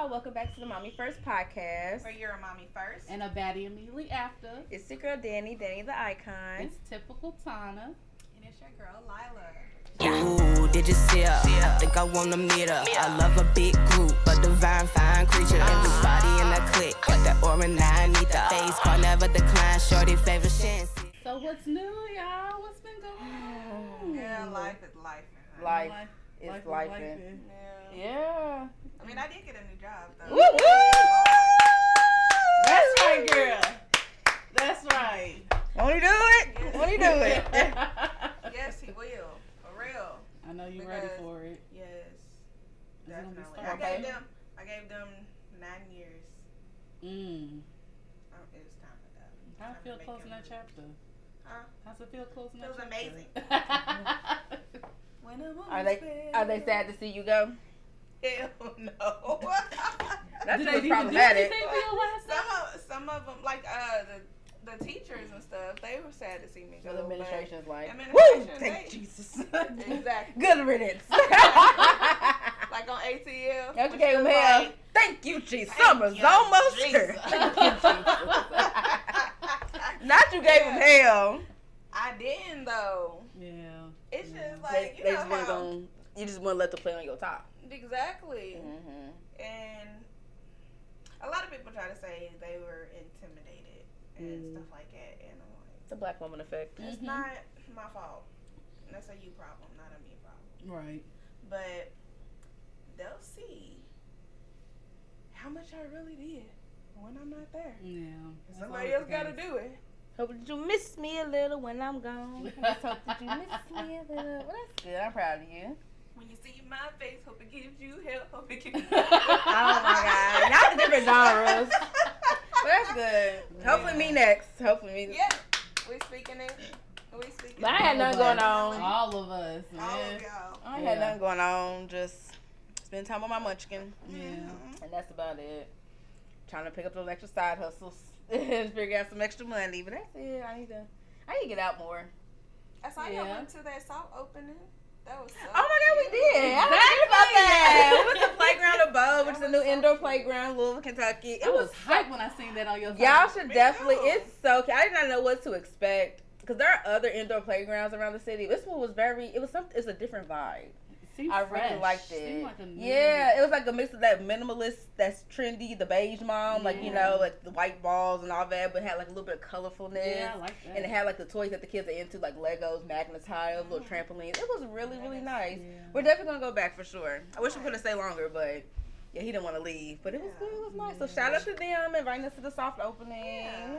y'all. Welcome back to the Mommy First podcast. Where you're a mommy first. And a baddie immediately after. It's your girl Danny the icon. It's typical Tana. And it's your girl Lila. Ooh, did you see her? I think I wanna meet her. I love a big group, a divine fine creature. Everybody in the clique, got that aura, now I need the face card, never decline. Shorty favorite chance. So what's new, y'all? What's been going on? Yeah, life is life. Life is life. Yeah. I mean, I did get a new job though. Woo woo! That's right, girl. That's right. Won't he do it? Yes. Won't he do it? Yes, he will. For real. I know you're ready for it. Yes. It's gonna be Definitely. stark. I gave them 9 years. It's time for that. How it feel closing that chapter? Huh? How's it feel closing that Feels chapter? amazing. When a Are they sad to see you go? Hell no. That's Did what's they problematic. for your last time? some of them, like the teachers and stuff, they were sad to see me go. The administration's like, administration, woo! Thank Jesus. Exactly. Good riddance. Like on ATL. Don't you when gave she him was hell. like, Thank you, Jesus. Thank Summer's you, almost Jesus. here. Thank you, Jesus. Not you gave him hell. I didn't though. Yeah. It's just like They just weren't gonna. You just want to let the play on your top. Exactly. Mm-hmm. And a lot of people try to say they were intimidated and stuff like that, and I'm like, It's a black woman effect. it's not my fault. That's a you problem, not a me problem. Right. But they'll see how much I really did when I'm not there. Yeah. Somebody else got to do it. Hope that you miss me a little when I'm gone. I just hope that you miss me a little. Well, that's good. I'm proud of you. When you see my face, hope it gives you help. Hope it gives you Oh my God. Y'all the different genres. But that's good. Hopefully me next. Hopefully me. Yeah, we speaking it. We speaking But I had nothing going on. All of us. All of Man. y'all. I ain't had nothing going on. Just spend time with my munchkin. Yeah. And that's about it. Trying to pick up those extra side hustles. And figure out some extra money. But that's it. I need to get out more. I saw y'all went to that soft opening. That was so Oh my God, we did. Exactly. I forgot about that. We went to Playground Above, which is a new indoor playground, Louisville, Kentucky. It was hype when I seen that on your Y'all site. should Me definitely. too. It's so cute. I did not know what to expect because there are other indoor playgrounds around the city. This one was it's a different vibe. Seemed I fresh. really liked Seemed it. like a new- Yeah, it was like a mix of that minimalist, that's trendy, the beige mom, like, you Yeah. know, like the white balls and all that, but had like a little bit of colorfulness. Yeah, I like that. And it had like the toys that the kids are into, like Legos, Magna Tiles, little trampolines. It was really, really nice. Yeah. We're definitely gonna go back for sure. I wish we could have stayed longer, but yeah, he didn't want to leave. But it was good. It was nice. So shout out to them inviting us to the soft opening. Yeah,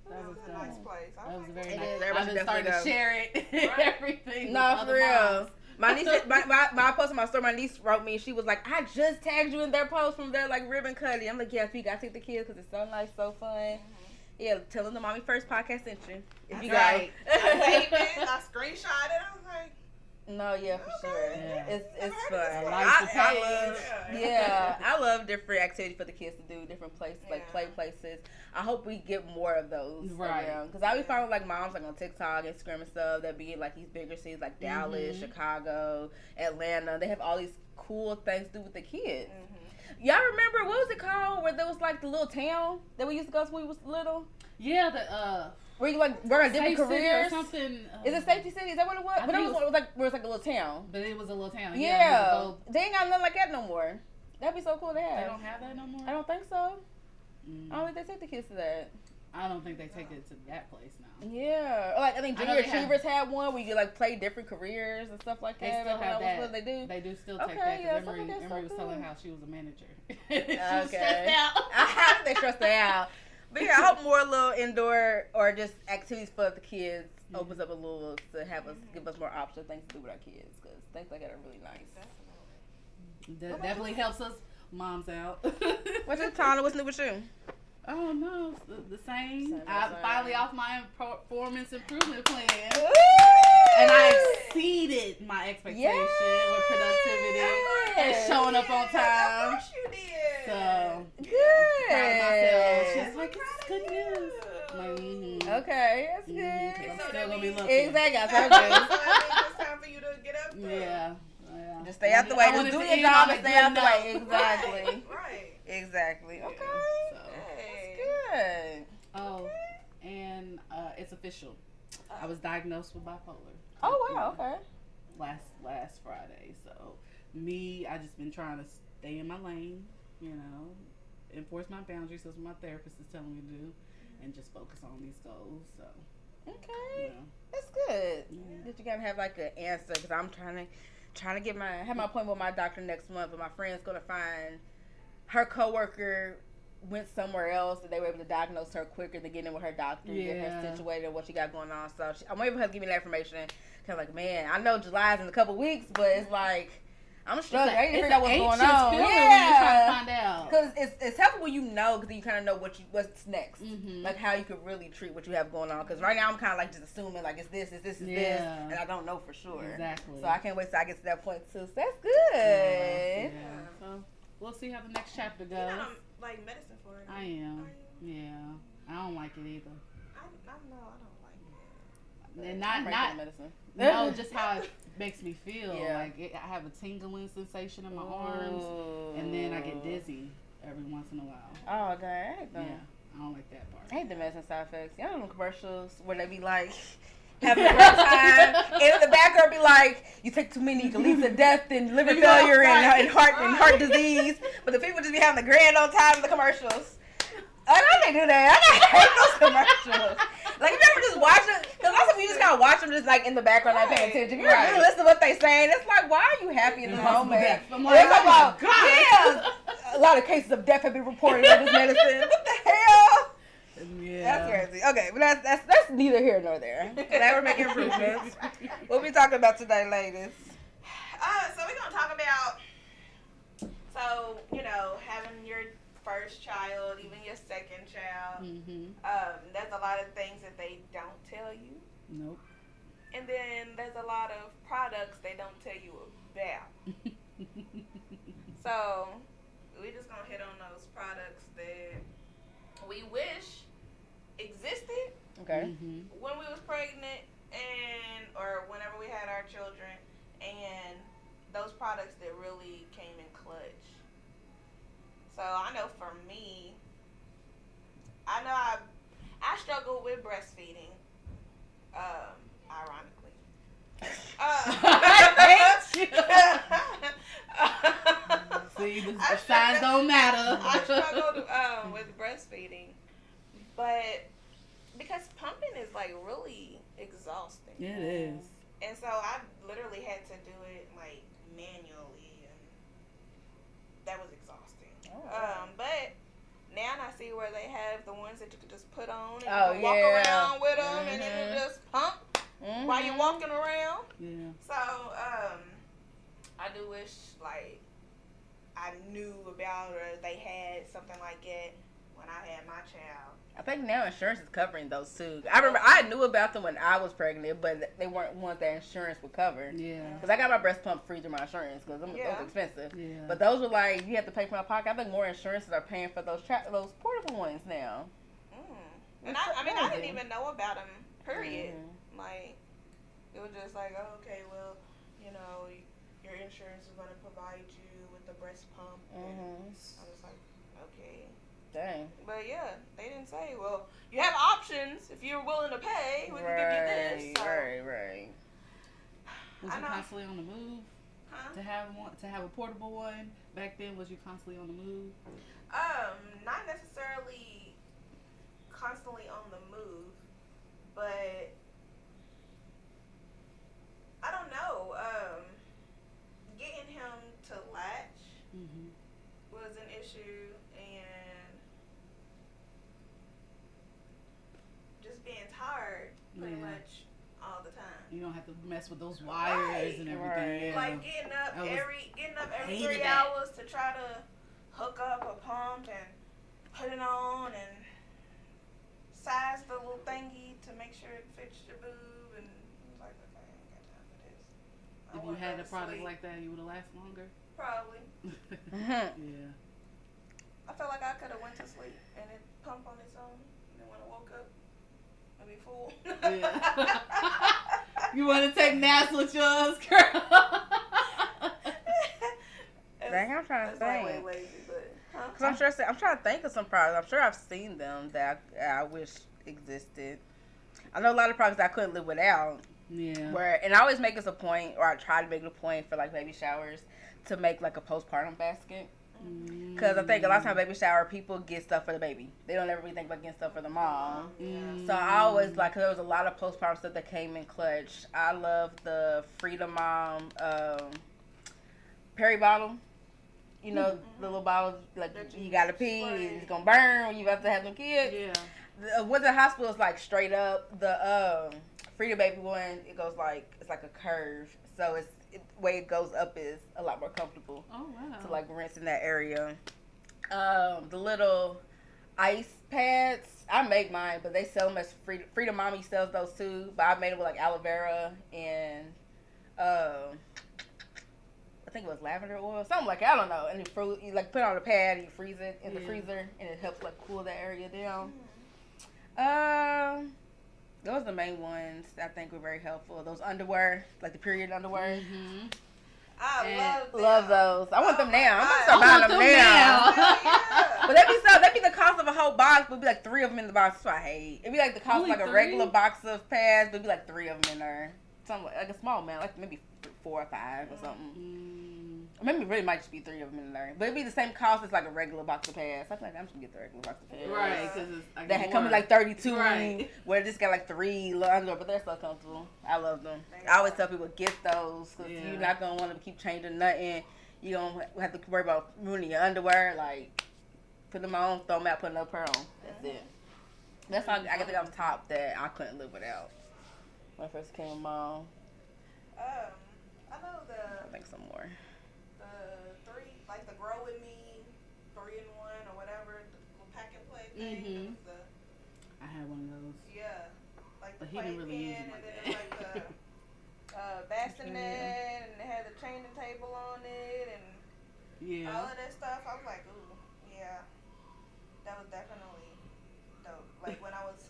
that That was was a nice dope. place. I That was like very It nice. is. Everybody I've should been starting to definitely share it. Right. Everything. No, with for other real. moms. My niece, I posted my story. My niece wrote me. She was like, "I just tagged you in their post from their like ribbon cutting." I'm like, "Yes, we gotta take the kids because it's so nice, so fun." Yeah, tell them the Mommy First podcast sent you. If you right. go. I saved it. I screenshot it. I was like, No, yeah, for Okay. sure. Yeah. It's I've fun. heard of this I like the I page. love, yeah, I love different activities for the kids to do, different places, like Yeah. play places. I hope we get more of those Right. Because I always find like moms like on TikTok, Instagram and stuff that be in like these bigger cities like Dallas, Chicago, Atlanta. They have all these cool things to do with the kids. Y'all remember what was it called where there was like the little town that we used to go to when we was little? Yeah, the Where you like work on different Safe City careers? or something. Is it Safety City? Is that what it was? I But it think was, it was- like where it's like a little town. But it was a little town. Yeah, they ain't got nothing like that no more. That'd be so cool to They have. don't have that no more. I don't think so. Mm. I don't think they take the kids to that. I don't think they take it to that place now. Yeah, or like I think I know Junior they have- Achievers had one where you could like play different careers and stuff like They that. still When I have was that. little, They do. They do still Okay, take that. yeah, Because something like Emery that's was so telling cool. how she was a manager. She was Okay. stressed out. They stressed her out. But yeah, I hope more little indoor or just activities for the kids opens up a little to have us give us more options things to do with our kids because things like that are really nice. That definitely helps us moms out. What's your Tana? What's new with you? Oh no, it's the same. Same, I'm same. finally off my performance improvement plan, and And I exceeded my expectation with productivity Yes. and showing up on Of time. course you did. So good. proud of myself. She's like, "This is good news." I'm like, Okay, that's Mhm, 'cause good. I'm still gonna be looking. Exactly. I So told I you. think it's time for you to get up there. Yeah. Just stay out the way. I Just wanted do to your end job on and a stay good out the way. note. Exactly. Right. exactly. Okay. So. Hey. That's good. Oh, and it's official. I was diagnosed with bipolar. Oh wow. Okay. Last Friday. So I just been trying to stay in my lane, enforce my boundaries. That's what my therapist is telling me to do, and just focus on these goals. So. Okay. That's good. Yeah. That you gotta have like an answer, because I'm trying to have my appointment with my doctor next month, but my friend's gonna find her coworker went somewhere else and they were able to diagnose her quicker than getting in with her doctor, get her situated and what she got going on. So I'm waiting for her to give me that information. Kind of like, man, I know July's in a couple weeks, but it's like I'm struggling. I need to figure out what's going on. When you try to find out, because it's helpful when you know, because you kind of know what's next, mm-hmm. like how you could really treat what you have going on. Because right now I'm kind of like just assuming like it's this, and I don't know for sure. Exactly. So I can't wait till I get to that point too. So that's good. Yeah. So we'll see how the next chapter goes. You're not like medicine for it. I am. Yeah. I don't like it either. I know I don't like it. And not medicine. No, just how it makes me feel. Yeah. Like I have a tingling sensation in my arms, and then I get dizzy every once in a while. Oh, dang. I hate them. Yeah, I don't like that part. I hate the medicine side effects. You know them commercials where they be like having a rough time, and in the background be like, you take too many, you can lead to death and liver failure and heart disease. But the people just be having the grand old time in the commercials. I know they do that. I hate those commercials. Like, if you ever just watch it, because lots of you just kind of watch them just like in the background, not paying attention. If you really listen to what they saying, it's like, why are you happy in the moment? I'm like, oh my God. Yeah, a lot of cases of death have been reported with this medicine. What the hell? Yeah. That's crazy. Okay, but that's neither here nor there. Glad we're making improvements. What we talking about today, ladies? So we're gonna talk about having your first child, even your second child. Mm-hmm. There's a lot of things that they don't tell you. Nope. And then there's a lot of products they don't tell you about. So we're just gonna hit on those products that we wish existed Okay. Mm-hmm. when we was pregnant or whenever we had our children, and those products that really came in clutch. So I know for me, I struggle with breastfeeding, ironically. See, the signs don't matter. I struggled with breastfeeding, but because pumping is like really exhausting. It is. And so I literally had to do it like manually, and that was exhausting. But now I see where they have the ones that you can just put on and you can walk around with them, and then it just pump while you're walking around. Yeah. So I do wish like I knew about, or they had something like it when I had my child. I think now insurance is covering those too. I remember I knew about them when I was pregnant, but they weren't ones that insurance would cover. Yeah. Because I got my breast pump free through my insurance because those are expensive. Yeah. But those were like, you have to pay from my pocket. I think more insurances are paying for those portable ones now. And I didn't even know about them, period. Like, it was just like, oh, okay, well, your insurance is going to provide you with the breast pump. I was like, okay. Dang. But yeah, they didn't say, well, you have options. If you're willing to pay, we can give you this. So. Right. Was you constantly on the move? Huh? To have a portable one back then? Was you constantly on the move? Not necessarily constantly on the move, but I don't know. Getting him to latch was an issue, and just being tired pretty much all the time. You don't have to mess with those wires and everything. Right. Like getting up every 3 hours to try to hook up a pump and put it on and size the little thingy to make sure it fits your boob, and I was like, okay, I ain't got time for this. If you had a product like that, you would have lasted longer? Probably. Yeah. I felt like I could have went to sleep and it pumped on its own, and then when I woke up, I'd be full. Yeah. You want to take naps with yours, girl? Dang, I'm trying to That's think. way lazy, but Cause I'm trying to think of some products. I'm sure I've seen them that I wish existed. I know a lot of products I couldn't live without. Yeah. And I always make this a point, or I try to make it a point for like baby showers to make like a postpartum basket. Because I think a lot of times baby shower people get stuff for the baby. They don't ever really think about getting stuff for the mom. So I always like, cause there was a lot of postpartum stuff that came in clutch. I love the Freedom Mom Perry bottle. You know, the little bottles, like you gotta pee, it's gonna burn when you about to have them kids. Yeah. With the hospital, it's like straight up. The Freedom Baby one, it goes like, it's like a curve. So the way it goes up is a lot more comfortable. Oh, wow. To like rinse in that area. The little ice pads, I make mine, but they sell them as Freedom Mommy sells those too. But I made it with like aloe vera and I think it was lavender oil, something like that. I don't know. And you like put it on the pad and you freeze it in the freezer, and it helps like cool that area down. Those are the main ones that I think were very helpful. Those underwear, like the period underwear. I love those. I want them now. I'm gonna start buying them now. But that'd be the cost of a whole box, but it'd be like 3 of them in the box. That's what I hate. It'd be like the cost of like a regular box of pads, but it'd be like 3 of them in there. Something like a small amount, like maybe 4 or 5 or something. Or maybe it really might just be 3 of them in there. But it'd be the same cost as like a regular box of pads. I feel like I'm just gonna get the regular box of pads. Right, because it's like that come in like 32, right. Where this got like 3 little underwear, but they're so comfortable. I love them. I always tell people get those because you're not gonna want to keep changing nothing. You don't have to worry about ruining your underwear. Like put them on, throw them out, put another pair on. That's it. That's all I think off the top that I couldn't live without when I first came on. I know I think some more. The 3, like the Grow With Me 3-in-1 or whatever, the pack and play thing. I had one of those. Yeah, like the but he didn't really use pen, it and like then it's like the bassinet, and it had the changing table on it, and all of that stuff. I was like, ooh, yeah, that was definitely dope. Like when I was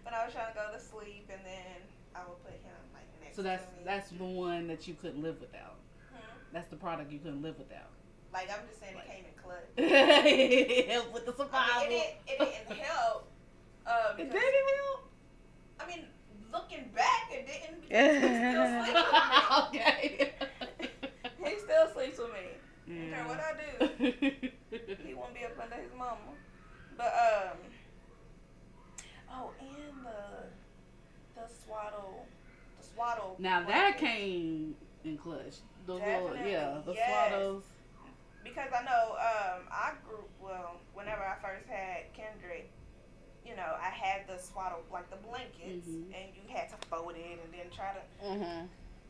trying to go to sleep, and then I would put him like next to me. So that's the one that you couldn't live without. That's the product you couldn't live without. Like I'm just saying, it came in clutch. With the survival. I mean, it didn't help. It didn't help. I mean, looking back, it didn't. He still sleeps with me. Okay. He still sleeps with me. Yeah. No matter what I do, he won't be up under his mama. But and the swaddle. Now that came in clutch. Those little, the swaddles. Because I know whenever I first had Kendrick, you know, I had the swaddle, like the blankets, and you had to fold it and then try to,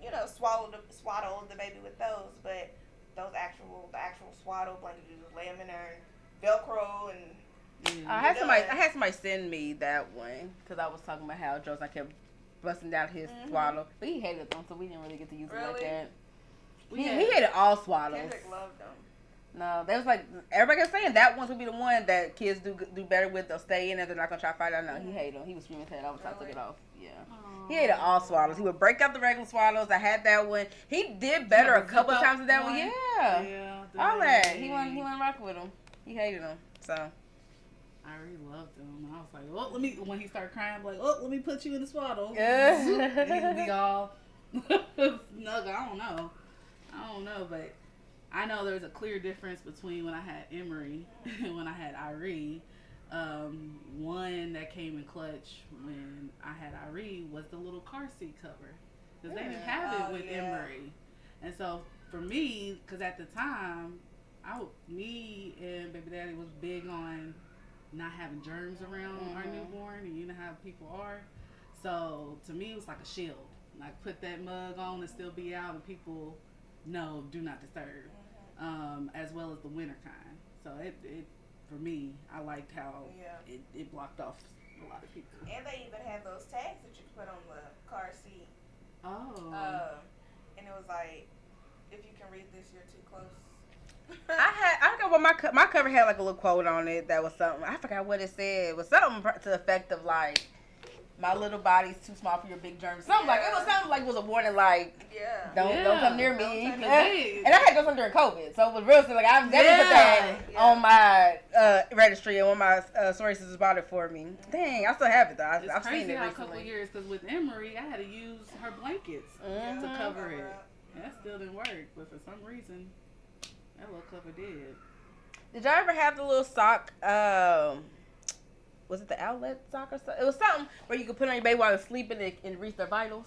you know, swaddle the baby with those. But the actual swaddle blanket, you just lay them in there, and Velcro, and I had somebody send me that one because I was talking about how Joseph kept busting down his swaddle, but he hated them, so we didn't really get to use them like that. He hated all swaddles. Kendrick loved them. No, that was like everybody was saying that one would be the one that kids do better with. They'll stay in it. They're not gonna try to fight out. No, he hated them. He was screaming his head off. So I took it off. Yeah, he hated all swaddles. He would break out the regular swaddles. I had that one. He did better a couple of times with that one. Yeah, all that. He wasn't rocking with them. He hated them. So I really loved him. I was like, well, when he started crying, I'm like, let me put you in the swaddle. Yeah. He'd be all snug. I don't know, but I know there's a clear difference between when I had Emery and when I had Irie. One that came in clutch when I had Irie was the little car seat cover. Because they didn't have it with Emery. And so for me, because at the time, me and Baby Daddy was big on not having germs around our newborn, and you know how people are. So to me, it was like a shield. Like put that mug on and still be out, and people know do not disturb. As well as the winter kind. So it for me, I liked how it blocked off a lot of people. And they even had those tags that you could put on the car seat. Oh. And it was like, if you can read this, you're too close. I forgot what my cover had like a little quote on it that was something. I forgot what it said. It was something to the effect of like, my little body's too small for your big germs. Something like it was a warning like don't come near me. And I had to go something during COVID, so it was real. Like I've never put that on my registry, and one of my sources bought it for me. Dang, I still have it though. I've seen it recently. A couple years because with Emery, I had to use her blankets to cover it. And that still didn't work, but for some reason, that little cover did. Did y'all ever have the little sock? Was it the outlet sock or something? It was something where you could put on your baby while they're sleeping and reach their vitals.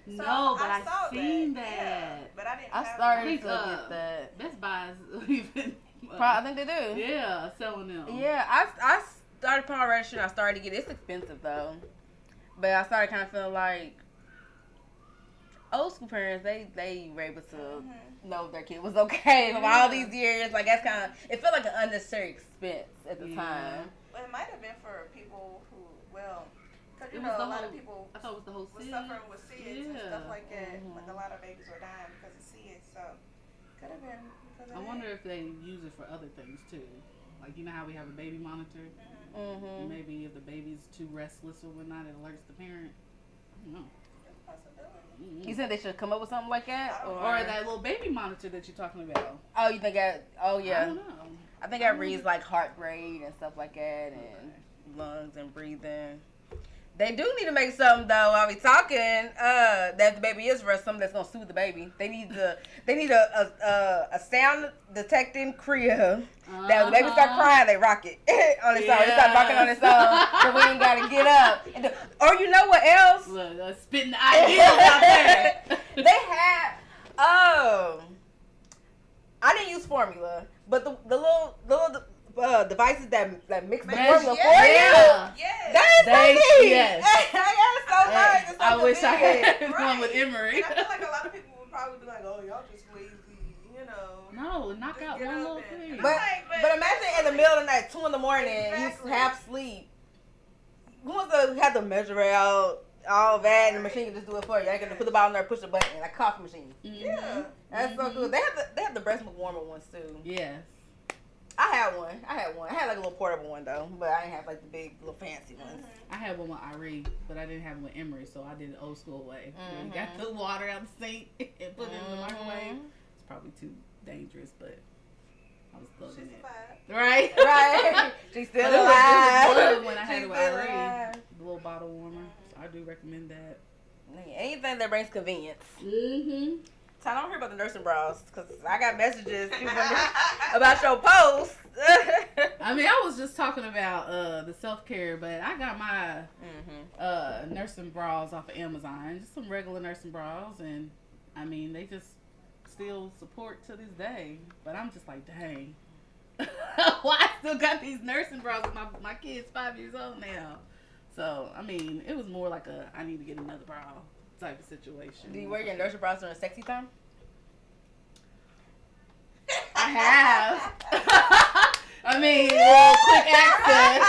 So no, but I seen that. Yeah, but I didn't. I started to get that. Best Buy's even. I think they do. Yeah, selling them. Yeah, I started putting on registry and I started to get it's expensive though. But I started kind of feeling like old school parents, they were able to know their kid was okay for all these years. Like that's kind of it felt like an unnecessary expense at the time. Well, it might have been for people who because you know a lot of people I thought it was the whole was suffering with SIDS and stuff like that. Like a lot of babies were dying because of SIDS, so could have been because of I wonder if they use it for other things too. Like you know how we have a baby monitor. Maybe if the baby's too restless or whatnot, it alerts the parent. I don't know. You said they should come up with something like that, or that little baby monitor that you're talking about. Oh, you think I? Oh yeah. I don't know. I think I reads like heart rate and stuff like that, and lungs and breathing. They do need to make something though. While we talking, that the baby is for something that's gonna soothe the baby. They need a sound detecting crib. That when the baby start crying, they rock it on its own. They start rocking on its own, so we ain't gotta get up. Or you know what else? Look, spitting ideas out there. They had I didn't use formula, but the little devices that mix the formula for you. That is so neat. Yes. That's so nice. I wish I had one with Emery. And I feel like a lot of people would probably be like, "Oh, y'all just lazy," you know. No, knock out one little thing. But imagine in the middle of the night, 2 in the morning, you half sleep. Who wants to have to measure out all that, and the machine can just do it for you? I can put the ball in there, push the button, like a coffee machine. Yeah, that's so cool. They have the breast milk warmer ones too. Yes. I had one. I had like a little portable one though, but I didn't have like the big little fancy ones. I had one with Irene, but I didn't have one with Emery, so I did it old school way. You got the water out the sink and put it in the microwave. It's probably too dangerous, but I was loving it. Right? Right. She's still alive. It was when I had it with Irene, the little bottle warmer. So I do recommend that. Anything that brings convenience. So I don't hear about the nursing bras because I got messages about your post. I mean, I was just talking about the self-care, but I got my nursing bras off of Amazon. Just some regular nursing bras, and I mean, they just still support to this day. But I'm just like, dang. Why I still got these nursing bras with my kid's 5 years old now. So, I mean, it was more like I need to get another bra type of situation. Do you wear your nursing bras during sexy time? I have. I mean, quick access.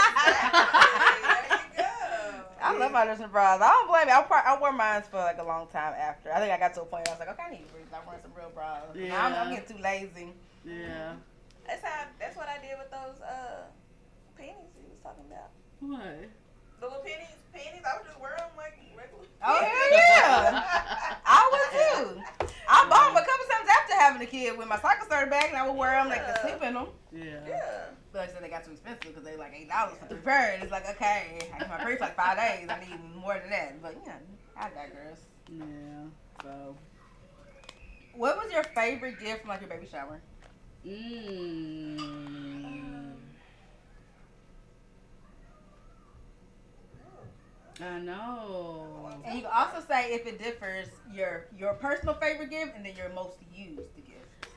There you go. I love my nursing bras. I don't blame me. I wore mine for like a long time after. I think I got to a point where I was like, okay, I need to breathe. I'm wearing some real bras. Yeah. I'm getting too lazy. Yeah. That's what I did with those panties you was talking about. What? The little panties. I would just wear them like regular. Oh yeah. I would too. I bought them a couple times after having a kid when my cycle started back, and I would wear them like to sleep in them. Yeah. But like I said, they got too expensive because they like $8 for 3 pairs. It's like, okay, I get my period for like 5 days. I need more than that. But yeah, I digress. Yeah. So. What was your favorite gift from like your baby shower? I know. And you can also say if it differs, your personal favorite gift and then your most used gift.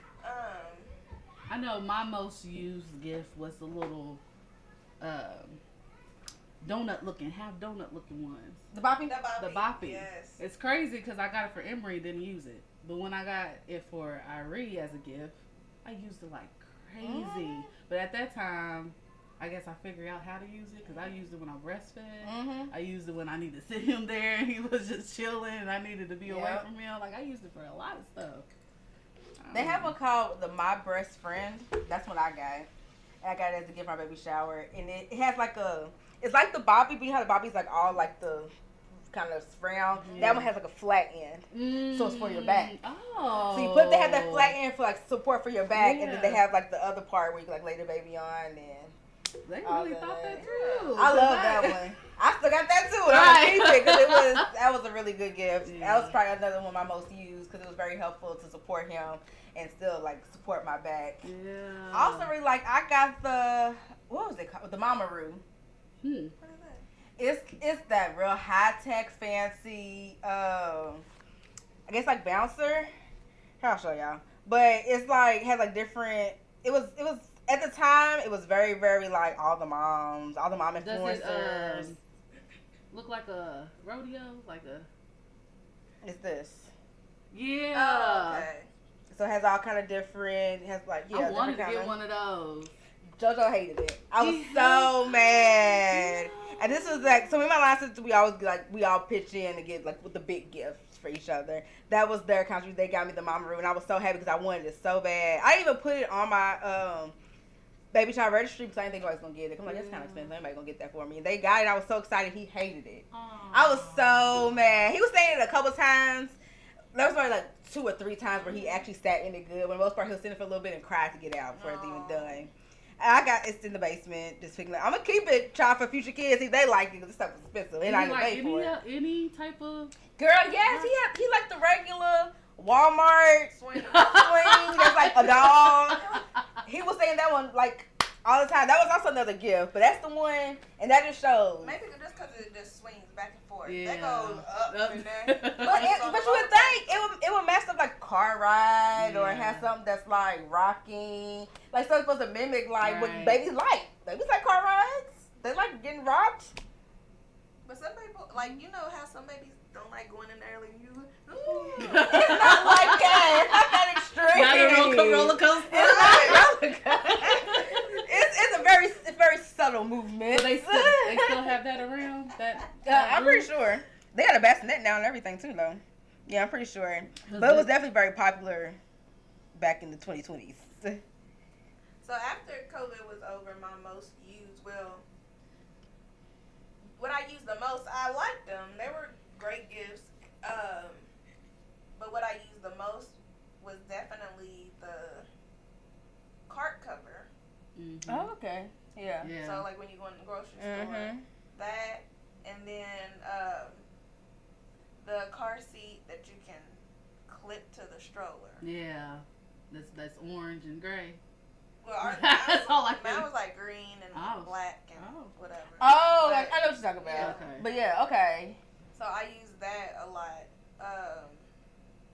I know my most used gift was the little donut looking ones. The boppy? The boppy. Yes. It's crazy because I got it for Emery, didn't use it. But when I got it for Irie as a gift, I used it like crazy. But at that time, I guess I figured out how to use it because I used it when I breastfed. I used it when I needed to sit him there and he was just chilling and I needed to be away from him. Like I used it for a lot of stuff. They have one called the My Breast Friend. That's what I got. And I got it as a gift for my baby shower. And it has like it's like the boppy, but you know how the boppy's like all like the kind of round. That one has like a flat end, so it's for your back. Oh, so they have that flat end for like support for your back, and then they have like the other part where you can like lay the baby on. And they really thought that through. I love that one. I still got that too. And I keep it because that was a really good gift. That was probably another one I most used because it was very helpful to support him and still like support my back. Yeah. I also really like. I got the what was it called? The Mama Roo. What is that? It's that real high tech fancy. I guess like bouncer. I'll show y'all. But it's like has like different. It was at the time. It was very very like all the mom influencers. Does it look like a rodeo? Like a. It's this. Yeah. Oh, okay. So it has all kind of different. It has like I wanted to get one of those. JoJo hated it. I was so mad. And this was like, so me and my line sister, we all pitch in to get like with the big gifts for each other. That was their contribution. They got me the Mama Roo, and I was so happy because I wanted it so bad. I even put it on my baby child registry because I didn't think I was gonna get it. I'm like, that's kind of expensive. Anybody gonna get that for me? And they got it. I was so excited. He hated it. Aww. I was so mad. He was saying it a couple times. There was probably like 2 or 3 times where he actually sat in it good. When most part, he'll sit in it for a little bit and cry to get out before it's even done. It's in the basement. Just picking it. I'm gonna keep it, child, for future kids. See if they like it because this stuff is expensive. And I didn't pay for it. Any type of girl, yes, he liked the regular Walmart swing. That's like a dog. He was saying that one like all the time. That was also another gift, but that's the one, and that just shows. Maybe just because it just swings back and forth. Yeah. That goes up and down. But you would think it would mess up like car ride or have something that's like rocking, like something supposed to mimic like what babies like. Babies like car rides. They like getting rocked. But some people like how some babies don't like going in there like you. It's not like that. It's not that extreme. not a roller coaster. It's a very subtle movement. So they still have that around? I'm pretty sure. They got a bassinet now and everything too, though. Yeah, I'm pretty sure. But it was definitely very popular back in the 2020s. So after COVID was over, my most used, what I used the most, I liked them. They were great gifts. But what I used the most was definitely the cart cover. Mm-hmm. Oh, okay. Yeah. So like when you go in the grocery store, that, and then the car seat that you can clip to the stroller. Yeah. That's orange and gray. Well, mine was like green and black and whatever. Oh, I know what you're talking about. Yeah. Okay. But yeah, okay. So I used that a lot.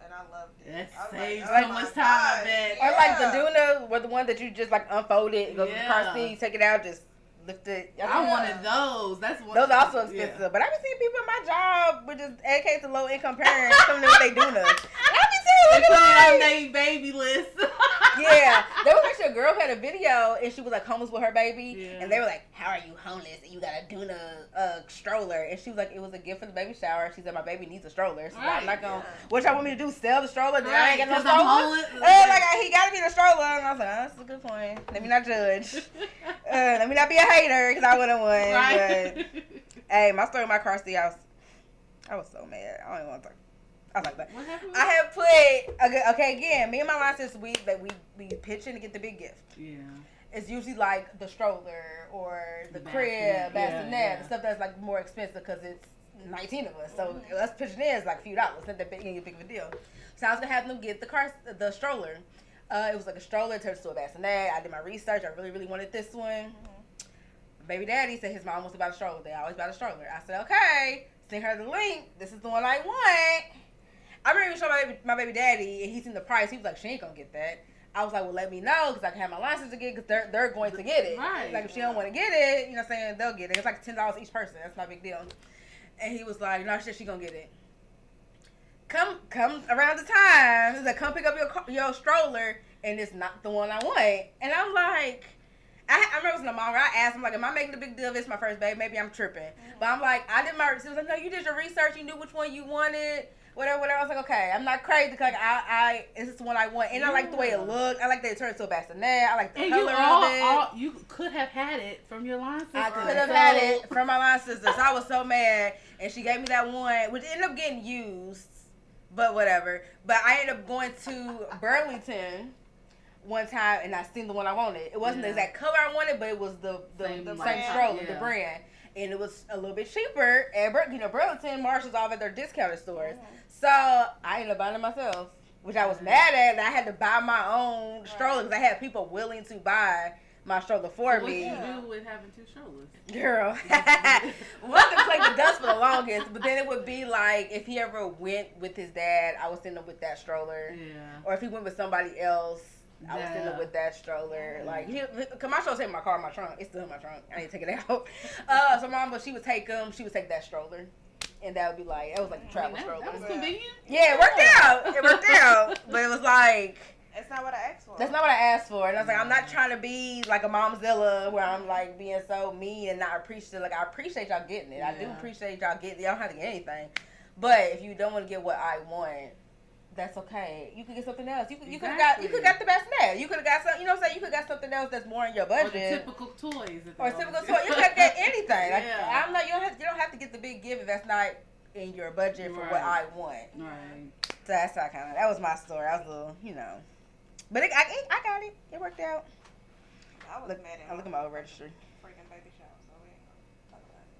And I loved it. That saves so much time, I bet. Or like the Duna, were the one that you just like unfold it, go to the car seat, take it out, just lift it. I wanted those. That's one. Those are also expensive. But I be seeing people in my job with just educated to low income parents coming in with they Dunas. I be seeing they put it on their baby list. Yeah, there was actually a girl who had a video and she was like homeless with her baby, and they were like, "How are you homeless and you got a Duna stroller?" And she was like, "It was a gift for the baby shower." She said, "My baby needs a stroller, so I'm not gonna. What y'all want me to do? Sell the stroller? Then I ain't got no stroller." Like he gotta be the stroller, and I was like, "Oh, that's a good point. Let me not judge. Let me not be a hater because I wouldn't win." Right. But hey, my story with my car seat, I was so mad. I don't even want to talk. I was like that. What happened? I have put again. Me and my line sisters, we pitch in to get the big gift. Yeah. It's usually like the stroller or the crib, bassinet, the stuff that's like more expensive because it's 19 of us. So us pitching in is like a few dollars. Not that big of a deal. So I was gonna have them get the stroller. It was like a stroller attached to a bassinet. I did my research. I really, really wanted this one. Baby daddy said his mom wants to buy the stroller. They always buy the stroller. I said, okay, send her the link. This is the one I want. I remember showing my baby daddy, and he seen the price. He was like, she ain't gonna get that. I was like, well, let me know, because I can have my license to get it, because they're going to get it. Right. Like, if she don't want to get it, you know what I'm saying, they'll get it. It's like $10 each person. That's not a big deal. And he was like, no, she gonna get it. Come around the time. He's like, come pick up your stroller, and it's not the one I want. And I'm like, I remember it was in the mall where I asked him, like, am I making a big deal of this? My first baby, maybe I'm tripping. But I'm like, I did my research. He was like, no, you did your research. You knew which one you wanted. whatever. I was like, okay, I'm not crazy because I this is the one I want, and I like the way it looked. I like that it turned into a bassinet. I like the color of it. You could have had it from your line sister. I could have had it from my line sister. So I was so mad, and she gave me that one, which ended up getting used, but whatever. But I ended up going to Burlington one time, and I seen the one I wanted. It wasn't the exact color I wanted, but it was the same stroller, the brand. And it was a little bit cheaper at Burlington. Marshall's all at their discounted stores. So I ended up buying it myself, which I was mad at. And I had to buy my own stroller because I had people willing to buy my stroller for me. What do you do with having 2 strollers? Girl. One could play the dust for the longest, but then it would be like if he ever went with his dad, I would send him with that stroller. Yeah. Or if he went with somebody else, I was sitting with that stroller. Like, cause my strollers in my car, in my trunk. It's still in my trunk. I didn't take it out. So mama, she would take them. She would take that stroller, and that would be like, it was like a travel stroller. That was convenient. Yeah, it worked out. It worked out. But it was like, it's not what I asked for. That's not what I asked for. And I was like, I'm not trying to be like a momzilla where I'm like being so mean and not appreciative. Like, I appreciate y'all getting it. I do appreciate y'all getting it. Y'all don't have to get anything. But if you don't want to get what I want, that's okay. You could get something else. You could have got the best net. You could have got something. You know what I'm saying? You could have got something else that's more in your budget. Or typical toys. You could get anything. Like, I'm not. You don't have to get the big gift if that's not in your budget for what I want. Right. So that's how that was my story. I was a little, but I got it. It worked out. I was mad at. I look at my old registry. Freaking baby shower, so we ain't gonna talk about it.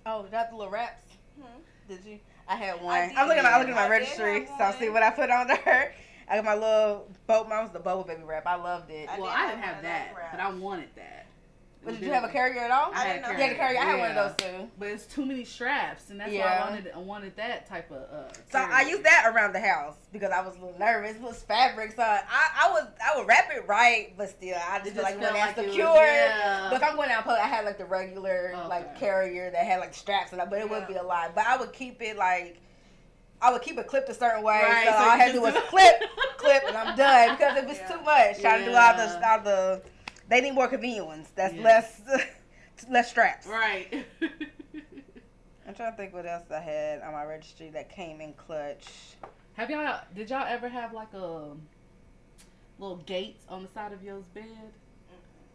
But Oh, got the little wraps. Did you? I had one. I'm looking at my registry, so I'll see what I put on there. I got my little boat. Mine was the Bubble Baby wrap. I loved it. I didn't have that, but I wanted that. But did you have a carrier at all? I didn't know. You had a carrier. I had one of those too. But it's too many straps, and that's why I wanted that type of. So I used that around the house because I was a little nervous. It was fabric, so I would wrap it right, but still I just feel like when that's secure. But if I'm going down public, I had like the regular like carrier that had like straps and but it would be a lot. But I would keep it like. I would keep it clipped a certain way, so all I had to do was clip, and I'm done. Because if it's too much, trying to do all the, they need more convenient ones. That's less straps. Right. I'm trying to think what else I had on my registry that came in clutch. Did y'all ever have like a little gates on the side of your bed?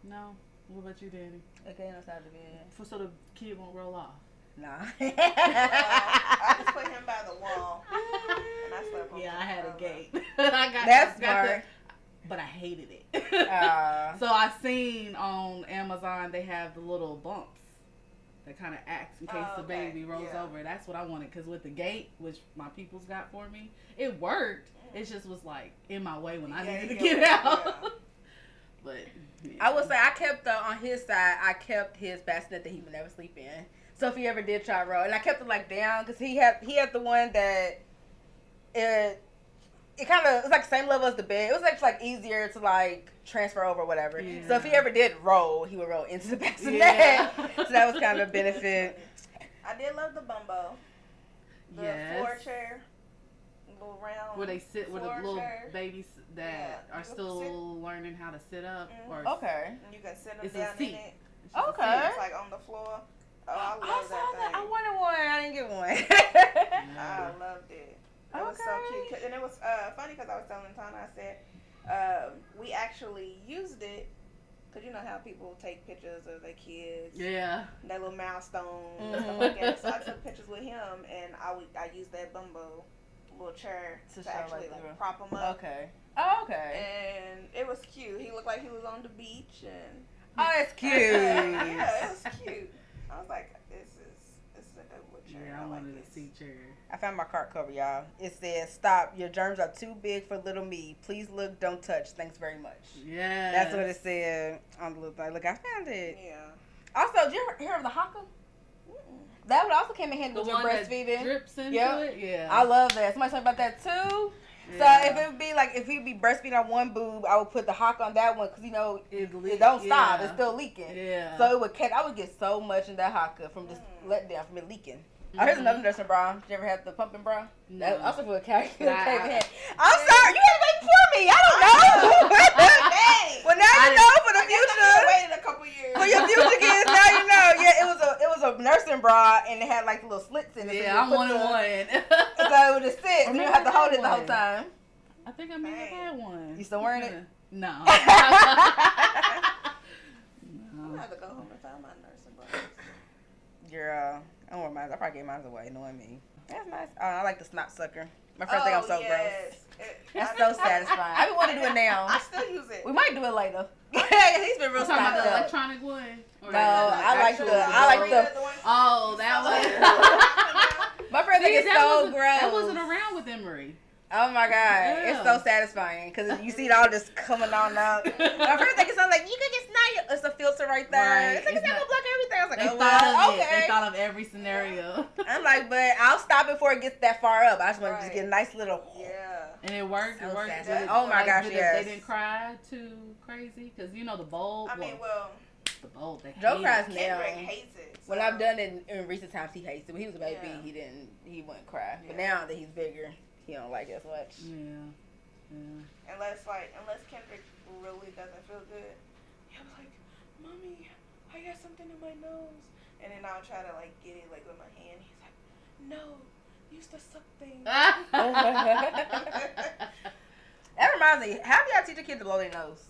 No. What about you, Danny? A gate on the side of the bed. So the kid won't roll off. Nah. I just put him by the wall, and I slept on I had a gate. That's smart. But I hated it. So I seen on Amazon they have the little bumps that kind of acts in case the baby rolls over. That's what I wanted because with the gate, which my people's got for me, it worked. It just was like in my way when I needed to get out. Yeah. But I would say I kept on his side. I kept his bassinet that he would never sleep in. So if he ever did try to roll, and I kept it like down because he had the one that it kind of it's like the same level as the bed. It was actually like easier to like transfer over or whatever. Yeah. So if he ever did roll, he would roll into the bassinet. Yeah. So that was kind of a benefit. I did love the bumbo, the floor chair, little round. Where they sit with the little chair. Babies that are still learning how to sit up. Mm-hmm. Or okay. And you can sit them it's down a seat. in it. Okay. It's like on the floor. Oh, I love I saw that thing. I wanted one. I didn't get one. I loved it. It was so cute. And it was funny because I was telling Tana, I said, we actually used it because you know how people take pictures of their kids. Yeah. Their little milestones and stuff like that. So I took pictures with him and I used that bumbo little chair to actually like prop him up. Okay. Oh, okay. And it was cute. He looked like he was on the beach and. Oh, that's cute. Yeah, it was cute. I was like, this is a dope chair. Yeah, I wanted a seat chair. I found my cart cover, y'all. It says, "Stop. Your germs are too big for little me. Please look, don't touch. Thanks very much." Yeah. That's what it said on the little thing. Look, I found it. Yeah. Also, did you hear of the haka? That one also came in handy with your breastfeeding. Drips into it? Yeah. I love that. Somebody talking about that too. Yeah. So if he'd be breastfeeding on one boob, I would put the hock on that one because it don't stop. It's still leaking. Yeah. So it would catch. I would get so much in that haka from just let down from it leaking. Mm-hmm. Here's another nursing bra. Did you ever have the pumping bra? No. That also for a carry. I'm sorry, you had to wait for me. I don't know. Well, now you know for the future. I waited a couple years. For your future kids, now you know. Yeah, it was a nursing bra, and it had like the little slits in it. Yeah, so I'm one and one. So it would just sit, and you have to hold it the whole time. I think I may have had one. You still wearing it? No. I'm gonna have to go home and find my nursing bras. Girl, I don't wear mine. I probably gave mine away, knowing me. That's nice. Oh, I like the snot sucker. My friends think I'm so gross. That's so satisfying. I be want to do it now. I still use it. We might do it later. He's been real talking about the up. electronic one? No, I like the. Oh, that one. My friend think it's so gross. That wasn't around with Emery. Oh my god, Yeah. it's so satisfying because you see it all just coming on out. My friend think it's like you can just not. It's a filter right there. Right. It's like it's not gonna block everything. I was like, They oh thought well, of it. okay. They thought of every scenario. I'm like, but I'll stop before it gets that far up. I just want to just get a nice little. Yeah. And it worked. So It worked. satisfying. Oh my gosh, yes. They didn't cry too crazy because you know the bulb. I mean, well, the bulb. They Joe hate cries it. now. Kendrick hates it. When I've done it in recent times, he hates it. When he was a baby, Yeah. he wouldn't cry. But Yeah. now that he's bigger, he don't like it as much. Yeah. Yeah. Unless Kendrick really doesn't feel good, he'll be like, "Mommy, I got something in my nose," and then I'll try to like get it like with my hand. He's like, "No, used to suck things." That reminds me, how do y'all teach a kid to blow their nose?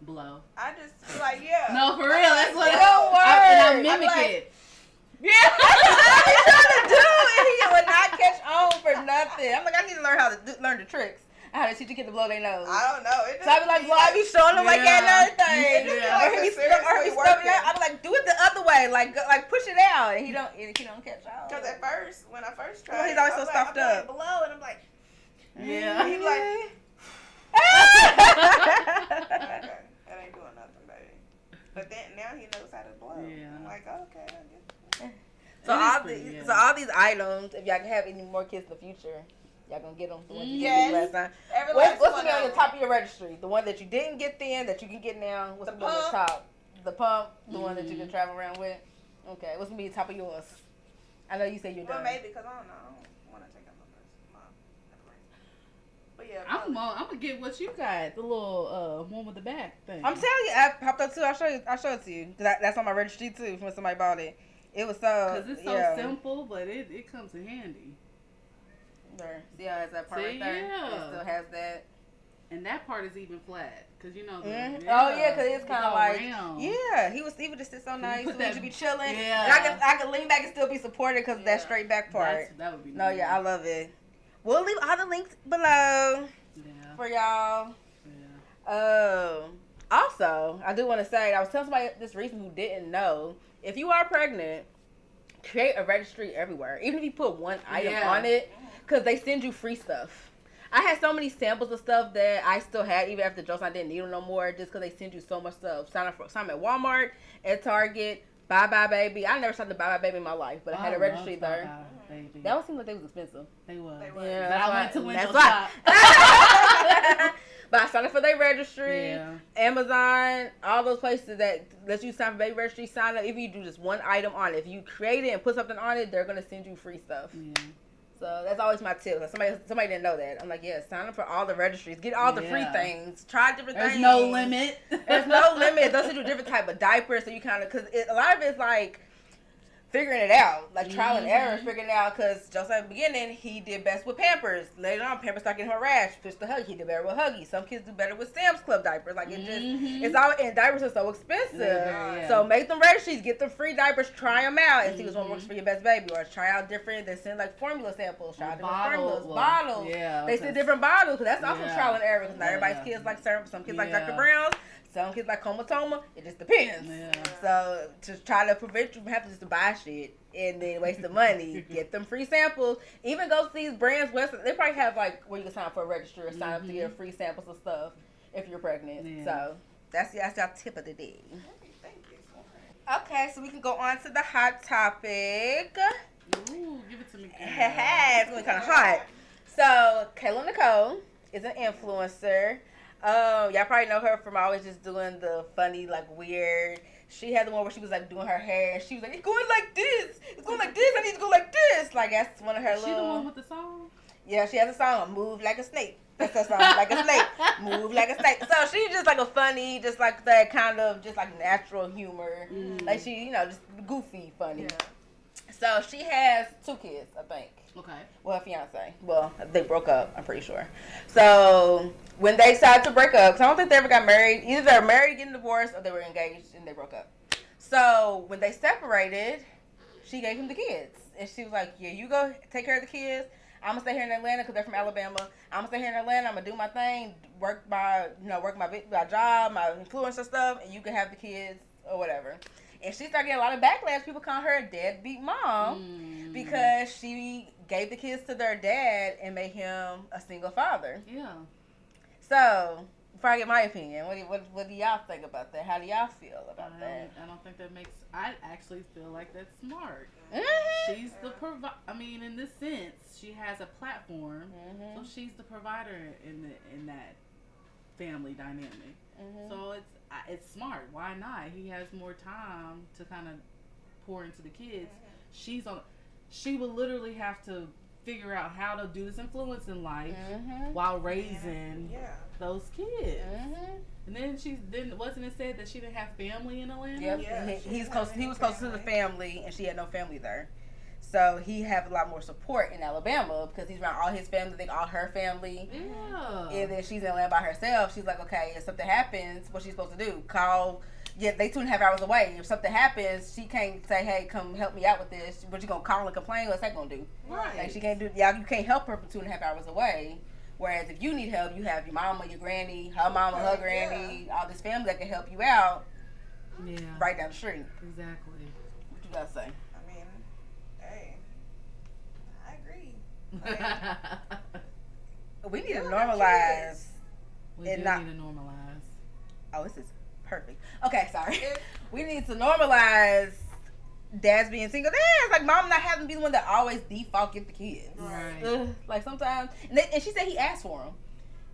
Blow. I just be like, yeah. No, for real. That's what Don't I worry. mimic I'm like- it. Yeah, that's what I be trying to do, and he would not catch on for nothing. I'm like, I need to learn how to learn the tricks. How to teach a kid to blow their nose. I don't know. It So I be like, well, I be showing him like that and everything. Yeah. Or he be stubbing out. I be like, do it the other way, like push it out, and he don't catch on. Because at first, when I first tried, Well, he's always so I was like, stuffed I'm up. going below, and I'm like, Yeah. he's like, okay, that ain't doing nothing, baby. But then now he knows how to blow. Yeah. I'm like, okay, I get it. So all these items, if y'all can have any more kids in the future, y'all gonna get them. The ones you didn't get last time. What's gonna be on the top of your registry? The one that you didn't get then that you can get now. What's gonna be on the top? The pump, the one that you can travel around with. Okay, what's gonna be the top of yours? I know you said you're done. Well, maybe because I don't know. I don't want to take out my But yeah, I'm gonna get what you got. The little one with the back thing. I'm telling you, I popped up too. I'll show it to you. That's on my registry too. When somebody bought it, it was so. Because it's so simple, but it comes in handy. There. See how it has that part right See, there? yeah. It still has that. And that part is even flat. Because you know the. Mm-hmm. Yeah, Oh yeah, because it's kind of like round. yeah. He would just sit so nice. put We that- should be chilling. Yeah. And I can lean back and still be supported because of that straight back part. That would be No, nice. yeah, I love it. We'll leave all the links below Yeah. for y'all. Yeah. Also, I do want to say, I was telling somebody this recently who didn't know, if you are pregnant, create a registry everywhere. Even if you put one item on it, because they send you free stuff. I had so many samples of stuff that I still had, even after Joseph, I didn't need them no more, just because they send you so much stuff. Sign up at Walmart, at Target, Bye Bye Baby. I never signed a Bye Bye Baby in my life, but I had a registry there. That one seemed like they was expensive. They was. Yeah, But I went to window that's shop. why. But I signed up for their registry, Yeah. Amazon, all those places that let you sign for their registry, sign up. If you do just one item on it, if you create it and put something on it, they're going to send you free stuff. Yeah. So that's always my tip. Somebody didn't know that. I'm like, yeah, sign up for all the registries. Get all the free things. Try different things. There's no limit. There's no limit. They'll send you different type of diapers. So you kind of, because a lot of it's like figuring it out. Like trial and error, figuring it out. Because Joseph at the beginning, he did best with Pampers. Later on, Pampers started getting her rash. Switched to Huggy. He did better with Huggy. Some kids do better with Sam's Club diapers. Like it just, it's all, and diapers are so expensive. Yeah. So make them registries. Get them free diapers. Try them out and see which one works for your best baby. Or try out different. They send like formula samples. Try out different formulas. Bottles. Yeah. They send different bottles. Because that's also trial and error. Because not everybody's Yeah. kids like syrup. Some kids like Yeah. Dr. Brown's. Some kids like Comatoma. It just depends. Yeah. So to try to prevent you from having to buy shit and then waste the money, get them free samples. Even go to these brands' websites. They probably have like where you can sign up for a registry or sign up to get free samples of stuff if you're pregnant. Yeah. So that's our tip of the day. Thank you. Okay, so we can go on to the hot topic. Ooh, give it to me. girl. It's gonna be kind of hot. So Kayla Nicole is an influencer. Y'all probably know her from always just doing the funny, like weird. She had the one where she was like doing her hair, and she was like, "It's going like this. It's going like this. I need to go like this." Like that's one of her She little. the one with the song? Yeah, she has a song, Move Like a Snake. That's her song, like a snake. Move like a snake. So she's just like a funny, just like that kind of, just like natural humor. Like she, just goofy, funny. Yeah. So she has 2 kids, I think. Okay. Well, a fiance. Well, they broke up, I'm pretty sure. So when they decided to break up, because I don't think they ever got married. Either they're married, getting divorced, or they were engaged and they broke up. So when they separated, she gave him the kids. And she was like, yeah, you go take care of the kids. I'm gonna stay here in Atlanta because they're from Alabama. I'm gonna stay here in Atlanta. I'm gonna do my thing, work my job, my influencer stuff, and you can have the kids or whatever. And she started getting a lot of backlash. People call her a deadbeat mom because she gave the kids to their dad and made him a single father. Yeah. So before I get my opinion, what do y'all think about that? How do y'all feel about that? I don't think that makes. I actually feel like that's smart. Mm-hmm. She's the in this sense, she has a platform, so she's the provider in that family dynamic. So it's smart. Why not? He has more time to kind of pour into the kids. She will literally have to figure out how to do this influence in life while raising those kids. And then wasn't it said that she didn't have family in Atlanta? Yep. Yeah, he was close to the family, and she had no family there. So he had a lot more support in Alabama because he's around all his family, I think all her family. Yeah. And then she's in Atlanta by herself. She's like, okay, if something happens, what's she supposed to do? Call. Yeah, they 2.5 hours away. If something happens, she can't say, hey, come help me out with this. What you gonna call and complain? What's that gonna do? Right. Like, she can't do. Yeah, you can't help her for 2.5 hours away. Whereas if you need help, you have your mama, your granny, her mama, her granny, all this family that can help you out. Yeah. Right down the street. Exactly. What you gotta say? I mean, hey, I agree. We need to normalize. We do need to normalize. Oh, this is perfect. Okay, sorry. We need to normalize dads being single. It's like mom not having to be the one that always default get the kids. Right. Like sometimes, and she said he asked for them.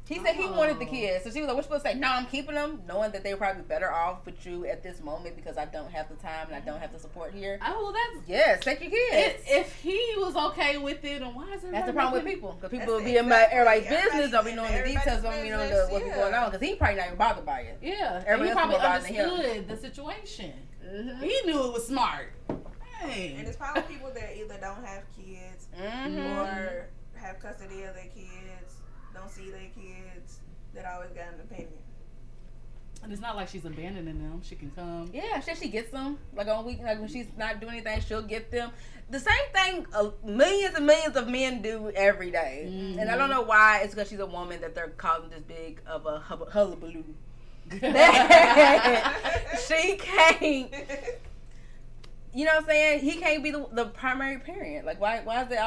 He said he wanted the kids, so she was like, "We're supposed to say no. I'm keeping them, knowing that they were probably better off with you at this moment because I don't have the time and I don't have the support here." Oh, that's yes. Take your kids. If he was okay with it, and why is it? That's the problem with people because people will be in everybody's business, don't be knowing the details, don't be knowing what's going on because he probably not even bothered by it. Yeah, everybody he probably understood understood the situation. He knew it was smart. Hey. And it's probably people that either don't have kids or have custody of their kids, don't see their kids, that always got an opinion. And it's not like she's abandoning them. She can come. Yeah, she gets them. Like on week, like when she's not doing anything, she'll get them. The same thing millions and millions of men do every day. And I don't know why. It's because she's a woman that they're causing this big of a hullabaloo. She can't. You know what I'm saying? He can't be the primary parent. Like why does it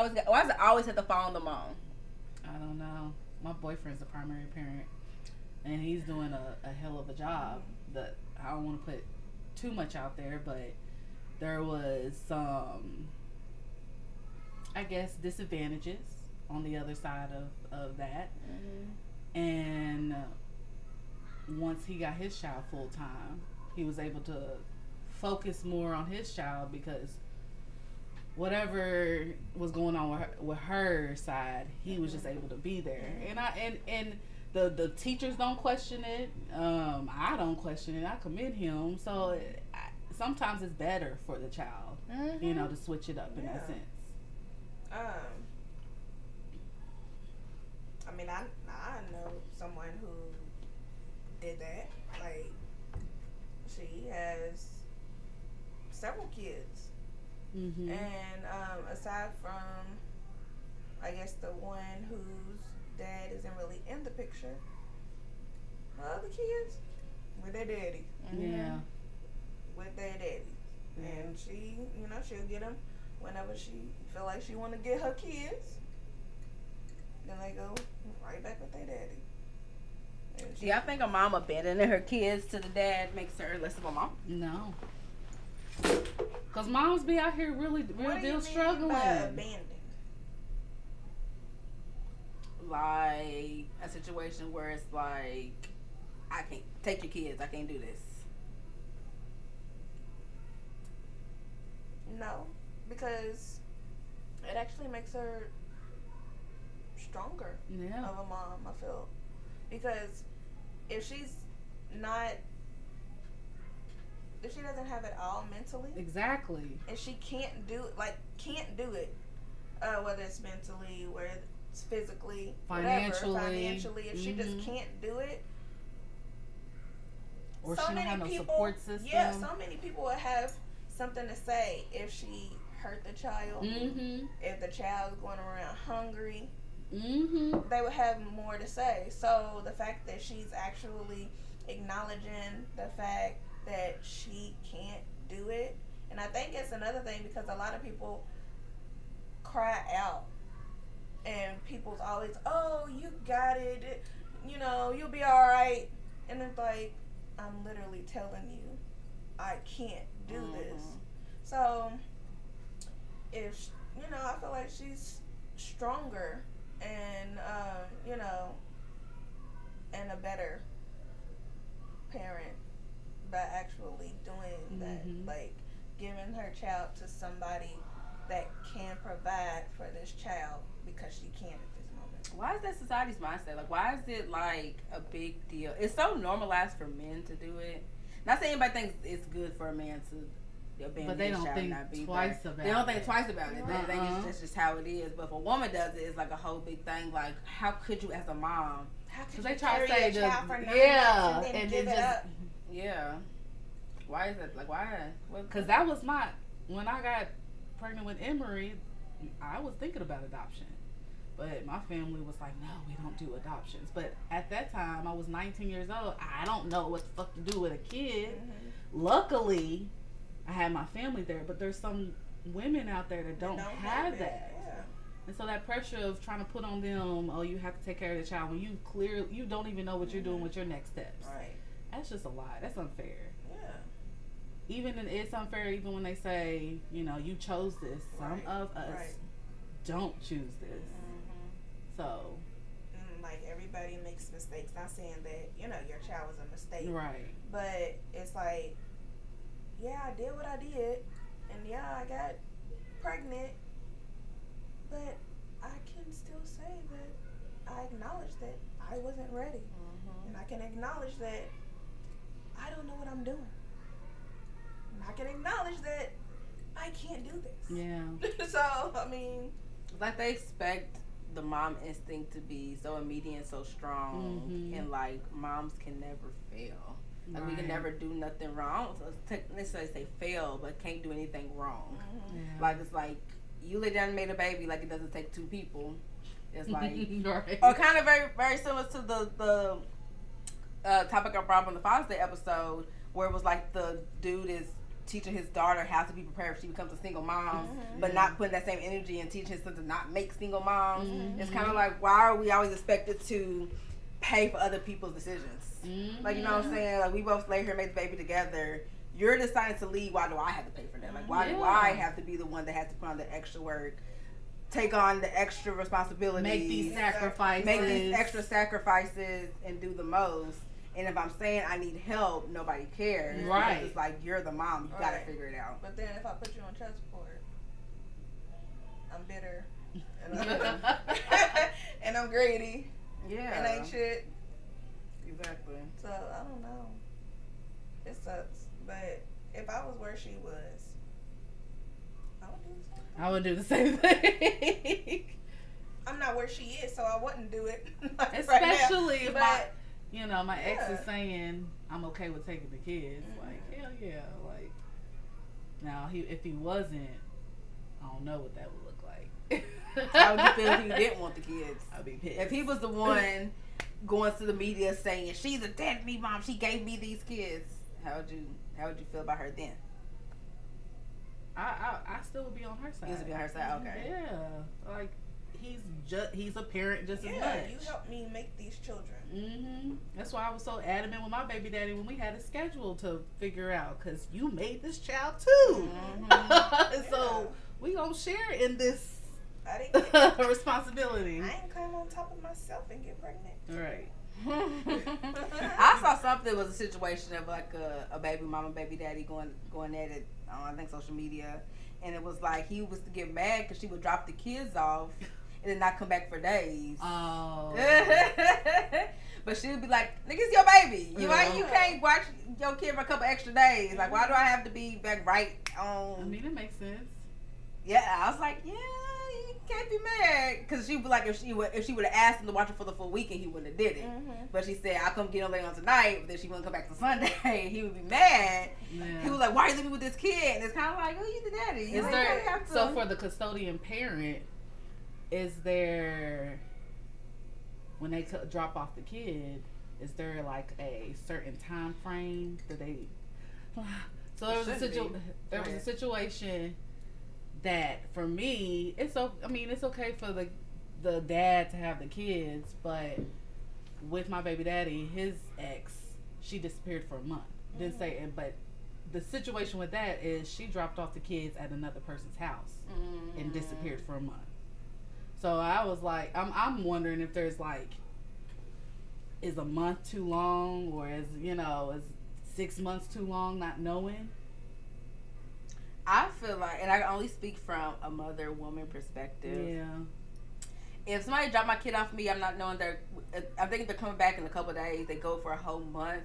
always have to fall on the mom? I don't know. My boyfriend's the primary parent, and he's doing a hell of a job. That I don't want to put too much out there, but there was some, I guess, disadvantages on the other side of that. And once he got his child full time, he was able to focus more on his child because whatever was going on with her side, he was just able to be there. And the teachers don't question it. I don't question it. I commend him. So sometimes it's better for the child, to switch it up in that sense. I mean, I know someone who did that. Like, she has several kids. And aside from, I guess, the one whose dad isn't really in the picture, the other kids with their daddy. Yeah. With their daddy. And she, she'll get them whenever she feel like she want to get her kids. Then they go right back with their daddy. Do y'all think a mom abandoning her kids to the dad makes her less of a mom? No. Because moms be out here real deal struggling. Abandoned? Like a situation where it's like, I can't take your kids, I can't do this. No, because it actually makes her stronger Yeah. of a mom, I feel. Because if she's not, if she doesn't have it all mentally, Exactly. and she can't do it, whether it's mentally, whether it's physically, Financially. whatever, financially, if she just can't do it, Or so she don't many have no people, support system. yeah, so many people would have something to say if she hurt the child, if the child's going around hungry, they would have more to say. So the fact that she's actually acknowledging the fact that she can't do it, and I think it's another thing because a lot of people cry out, and people's always, oh, you got it, you know, you'll be all right, and it's like, I'm literally telling you I can't do this. So if, you know, I feel like she's stronger and you know, and a better parent by actually doing that, like giving her child to somebody that can provide for this child because she can at this moment. Why is that society's mindset? Like, why is it like a big deal? It's so normalized for men to do it. Not saying anybody thinks it's good for a man to abandon But they his don't child think and not be twice there. about it. They don't think twice about it. They think it's just how it is. But if a woman does it, it's like a whole big thing. Like, how could you as a mom? How could they you try to carry say a child for 9 months and then give it up? Yeah. Why is that? Like, why? Because that was when I got pregnant with Emery, I was thinking about adoption. But my family was like, no, we don't do adoptions. But at that time, I was 19 years old. I don't know what the fuck to do with a kid. Luckily, I had my family there. But there's some women out there that don't have that. Yeah. And so that pressure of trying to put on them, oh, you have to take care of the child when you don't even know what you're doing with your next steps. Right. That's just a lie. That's unfair. Yeah. It's unfair even when they say, you know, you chose this. Some of us don't choose this. So, like, everybody makes mistakes. Not saying that, you know, your child was a mistake. Right. But it's like, yeah, I did what I did. And yeah, I got pregnant. But I can still say that I acknowledge that I wasn't ready. And I can acknowledge that I don't know what I'm doing. And I can acknowledge that I can't do this. Yeah. So, I mean, like, they expect the mom instinct to be so immediate and so strong, and like, moms can never fail. Like, we can never do nothing wrong. So necessarily say fail, but can't do anything wrong. Yeah. Like, it's like you lay down and made a baby. Like, it doesn't take two people. It's like, right. or kind of very, very similar to the topic I brought up on the Father's Day episode, where it was like the dude is teaching his daughter how to be prepared if she becomes a single mom, but not putting that same energy and teaching his son to not make single moms. It's kind of like, why are we always expected to pay for other people's decisions? Like, you know what I'm saying? Like, we both lay here and made the baby together. You're deciding to leave. Why do I have to pay for that? Like, why do I have to be the one that has to put on the extra work, take on the extra responsibilities, make these extra sacrifices, and do the most? And if I'm saying I need help, nobody cares. Right. It's like, you're the mom. You gotta figure it out. But then if I put you on child support, I'm bitter. And I'm greedy. Yeah. And ain't shit. Exactly. So, I don't know. It sucks. But if I was where she was, I would do the same thing. I would do the same thing. I'm not where she is, so I wouldn't do it. Especially right if my ex is saying I'm okay with taking the kids. Like, hell yeah. Like, now if he wasn't, I don't know what that would look like. How would you feel if he didn't want the kids? I'd be pissed. If he was the one going to the media saying she's a deadbeat mom, she gave me these kids, how would you feel about her then? I still would be on her side. You would be on her side, okay. Yeah, like he's a parent just as much. Yeah, you helped me make these children. That's why I was so adamant with my baby daddy when we had a schedule to figure out, because you made this child too. So we gonna share in this responsibility. I ain't climb on top of myself and get pregnant. Right. I saw something, it was a situation of like a baby mama, baby daddy going at it on, I think, social media, and it was like he was to get mad because she would drop the kids off and then not come back for days. Oh. But she would be like, nigga, it's your baby. You can't watch your kid for a couple extra days. Like, why do I have to be back right on? I mean, it makes sense. Yeah, I was like, yeah, you can't be mad. Because she would like, if she would have asked him to watch it for the full weekend, he wouldn't have did it. But she said, I'll come get him later on tonight, but then she wouldn't come back to Sunday. He would be mad. Yeah. He was like, why are you leaving with this kid? And it's kind of like, oh, you the daddy. You have to. So for the custodian parent, is there, when they drop off the kid, is there like a certain time frame that they? So there was a situation that for me, it's okay for the dad to have the kids, but with my baby daddy, his ex, she disappeared for a month. Didn't say it, but the situation with that is she dropped off the kids at another person's house and disappeared for a month. So I was like, I'm wondering if there's like, is a month too long, or is 6 months too long, not knowing? I feel like, and I can only speak from a mother woman perspective. Yeah. If somebody dropped my kid off me, I'm not knowing I think they're coming back in a couple of days. They go for a whole month.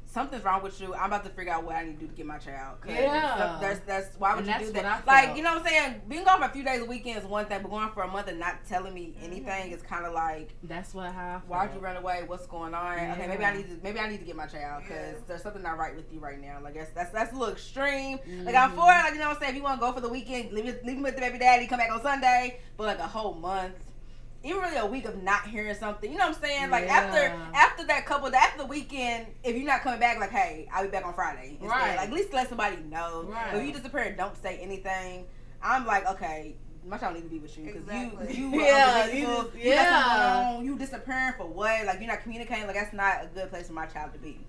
Something's wrong with you. I'm about to figure out what I need to do to get my child. Yeah. That's why would you do that? Like, you know what I'm saying? Being gone for a few days a weekend is one thing, but going for a month and not telling me anything is kind of like. That's what happened. Why'd you run away? What's going on? Yeah. Okay, maybe I need to get my child because there's something not right with you right now. Like that's a little extreme. Like I'm for it. Like, you know what I'm saying? If you want to go for the weekend, leave him with the baby daddy, come back on Sunday. But like a whole month. Even really a week of not hearing something, you know what I'm saying? Like after the weekend, if you're not coming back, like, hey, I'll be back on Friday. Instead. Right. Like at least let somebody know. Right. But if you disappear and don't say anything, I'm like, okay, my child need to be with you because you you disappearing for what? Like you're not communicating. Like that's not a good place for my child to be.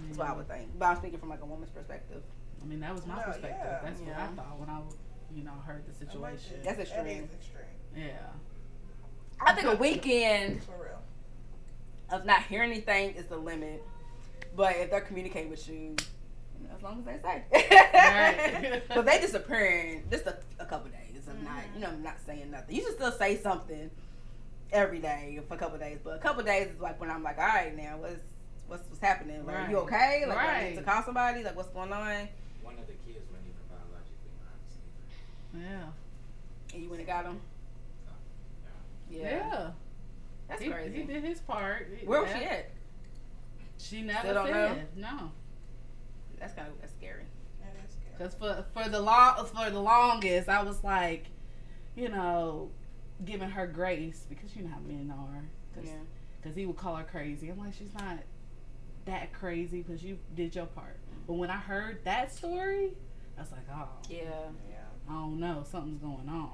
That's what I would think. But I'm speaking from like a woman's perspective. I mean, that was my perspective. Yeah. That's what I thought when I heard the situation. That's extreme. That is extreme. Yeah. I think a weekend of not hearing anything is the limit. But if they're communicating with you, as long as they say. Right. But they disappearing just a couple days of not saying nothing. You should still say something every day for a couple days. But a couple days is like when I'm like, all right, now what's happening? Like, are you okay? Like, do I need to call somebody? Like, what's going on? One of the kids wasn't even biologically mine. Yeah. And you went and got him? Yeah. That's crazy. He did his part. Where was she at? She never said. No. That's scary. That is scary. Because for the longest, I was like, giving her grace because you know how men are. Because he would call her crazy. I'm like, she's not that crazy because you did your part. But when I heard that story, I was like, oh. Yeah. I don't know. Something's going on.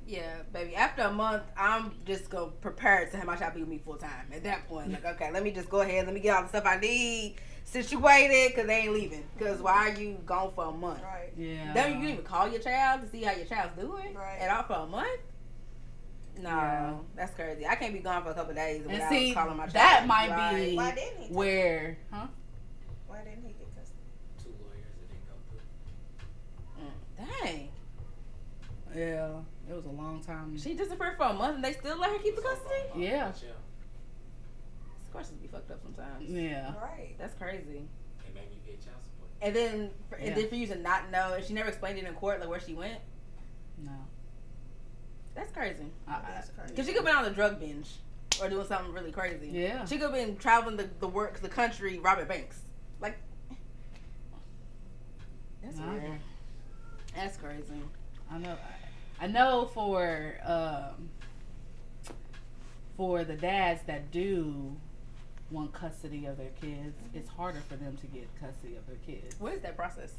Yeah, baby. After a month, I'm just going to prepare to have my child be with me full time. At that point, like, okay, let me just go ahead. Let me get all the stuff I need situated because they ain't leaving. Because why are you gone for a month? Right. Yeah. Don't you even call your child to see how your child's doing? Right. At all for a month? No, that's crazy. I can't be gone for a couple of days without calling my child. That might be Why didn't he? Where, Why didn't he get custody? 2 lawyers that didn't go through. Dang. Yeah. It was a long time. She disappeared for a month and they still let her keep the custody? Yeah. Of course, be fucked up sometimes. Yeah. Right. That's crazy. And maybe you pay child support. And then for you to not know, and she never explained it in court, like where she went. No. That's crazy. That's crazy. Because she could have been on a drug binge or doing something really crazy. Yeah. She could have been traveling the country robbing banks. Like, that's weird. That's crazy. I know for the dads that do want custody of their kids, it's harder for them to get custody of their kids. What is that process?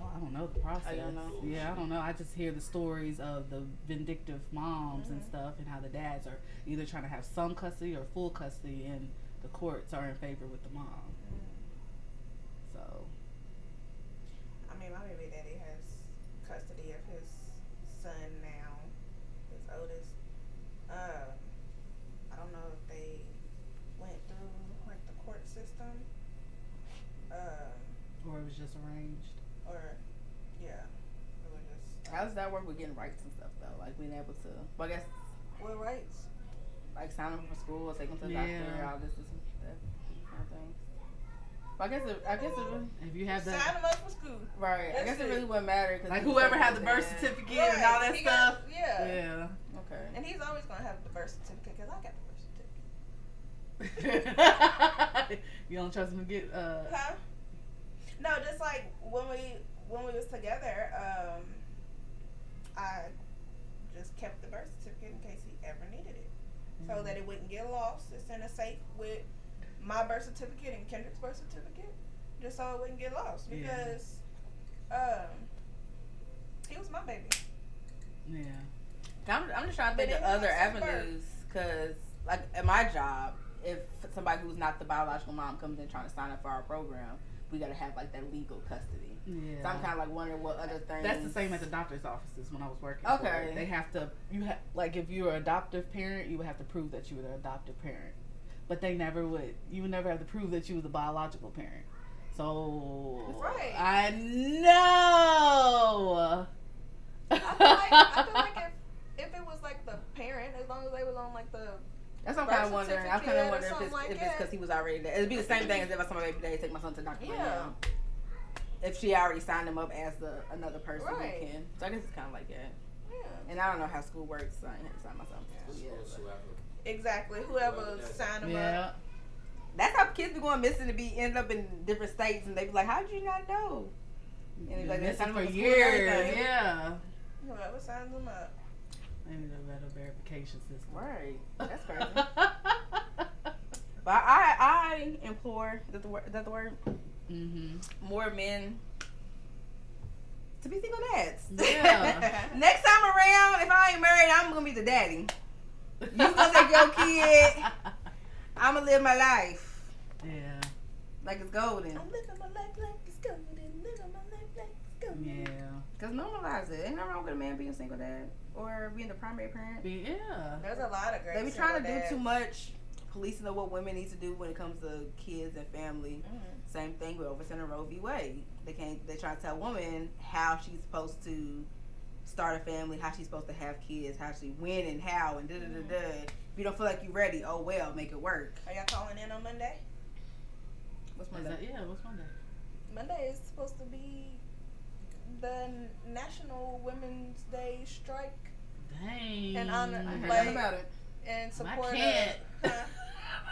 Oh, I don't know the process. Oh, you don't know? Yeah, I don't know. I just hear the stories of the vindictive moms and stuff, and how the dads are either trying to have some custody or full custody, and the courts are in favor with the mom. So, I mean, my baby daddy has custody of his son now, his oldest. I don't know if they went through like the court system, or it was just arranged. It was just. How does that work with getting rights and stuff though? Like being able to, well, I guess What rights? Like sign them for school, take them to the doctor, all this kind of things. But I guess it really, if you have that, sign them up for school. Right. I guess it really wouldn't matter. Like whoever had the birth certificate and all that stuff. Yeah. Okay. And he's always gonna have the birth certificate because I got the birth certificate. You don't trust him to get Huh? No, just like when we was together, I just kept the birth certificate in case he ever needed it, so that it wouldn't get lost. It's in a safe with my birth certificate and Kendrick's birth certificate, just so it wouldn't get lost because he was my baby. Yeah. I'm just trying to think of other avenues, because like at my job, if somebody who's not the biological mom comes in trying to sign up for our program, we gotta have like that legal custody. Yeah. So I'm kind of like wondering what other things. That's the same at the doctor's offices when I was working. Okay. They have to. Like if you're an adoptive parent, you would have to prove that you were the adoptive parent, but they never would. You would never have to prove that you were the biological parent. So Right. I know. I feel like if it was like the parent, as long as they was on like the. That's what I'm kind of birth wondering. I'm kind of wondering certificate or something if it's because he was already there. It'd be the same thing as if I saw my baby daddy take my son to the doctor right now. If she already signed him up as another person who can. So I guess it's kind of like that. Yeah. And I don't know how school works, so I ain't had to sign myself up for school yet. Exactly. Whoever signed them up. That's how kids be going missing to end up in different states, and they be like, "How did you not know?" And Been like, missing for years. years. Yeah. Whoever signs them up. They need a better verification system. Right. That's crazy. But I implore, is that the word? Mm-hmm. More men to be single dads. Yeah. Next time around, if I ain't married, I'm gonna be the daddy. You gonna take your kid. I'm gonna live my life. Yeah. Like it's golden. I'm living my life like it's golden. Living my life like it's golden. Yeah. Cause normalize it. Ain't nothing wrong with a man being a single dad or being the primary parent. Yeah. There's a lot of great. They be trying to do too much policing of what women need to do when it comes to kids and family. Mm-hmm. Same thing with overturning Roe v. Wade. They try to tell a woman how she's supposed to start a family, how she's supposed to have kids, how she when and how and da da da da. If you don't feel like you're ready, oh well, make it work. Are y'all calling in on Monday? What's What's Monday? what's Monday? Monday is supposed to be the National Women's Day strike. Dang. And honor, I heard like, nothing about it. in support I can't. of.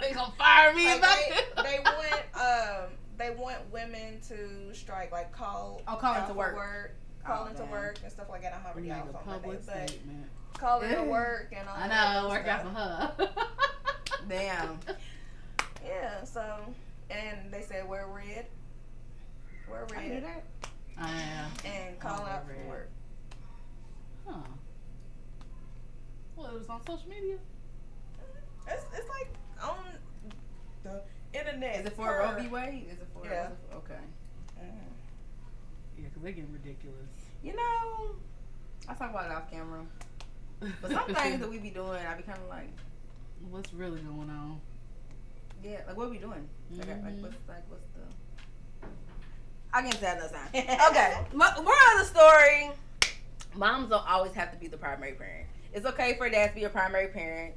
They gonna fire me Like about they want women to strike, like call into work. Call into damn. work and stuff like that. I'm already Make off a on public Monday, statement. but call into work and all I that know, work out stuff. for her. Damn. Yeah, so and they said wear red. Wear I do red that. I am. and call I'll out wear for red. work. Huh. Well, it was on social media. It's like on the internet. Is it for Roe v. Wade? Is it for? Yeah. Okay. Mhm. Yeah, because they're getting ridiculous. You know, I talk about it off camera. But some things that we be doing, I be kind of like, What's really going on? yeah, like what we doing? Like, Mhm. what's the? I can say that another time. Okay, moral of the story: moms don't always have to be the primary parent. It's okay for dads to be a primary parent.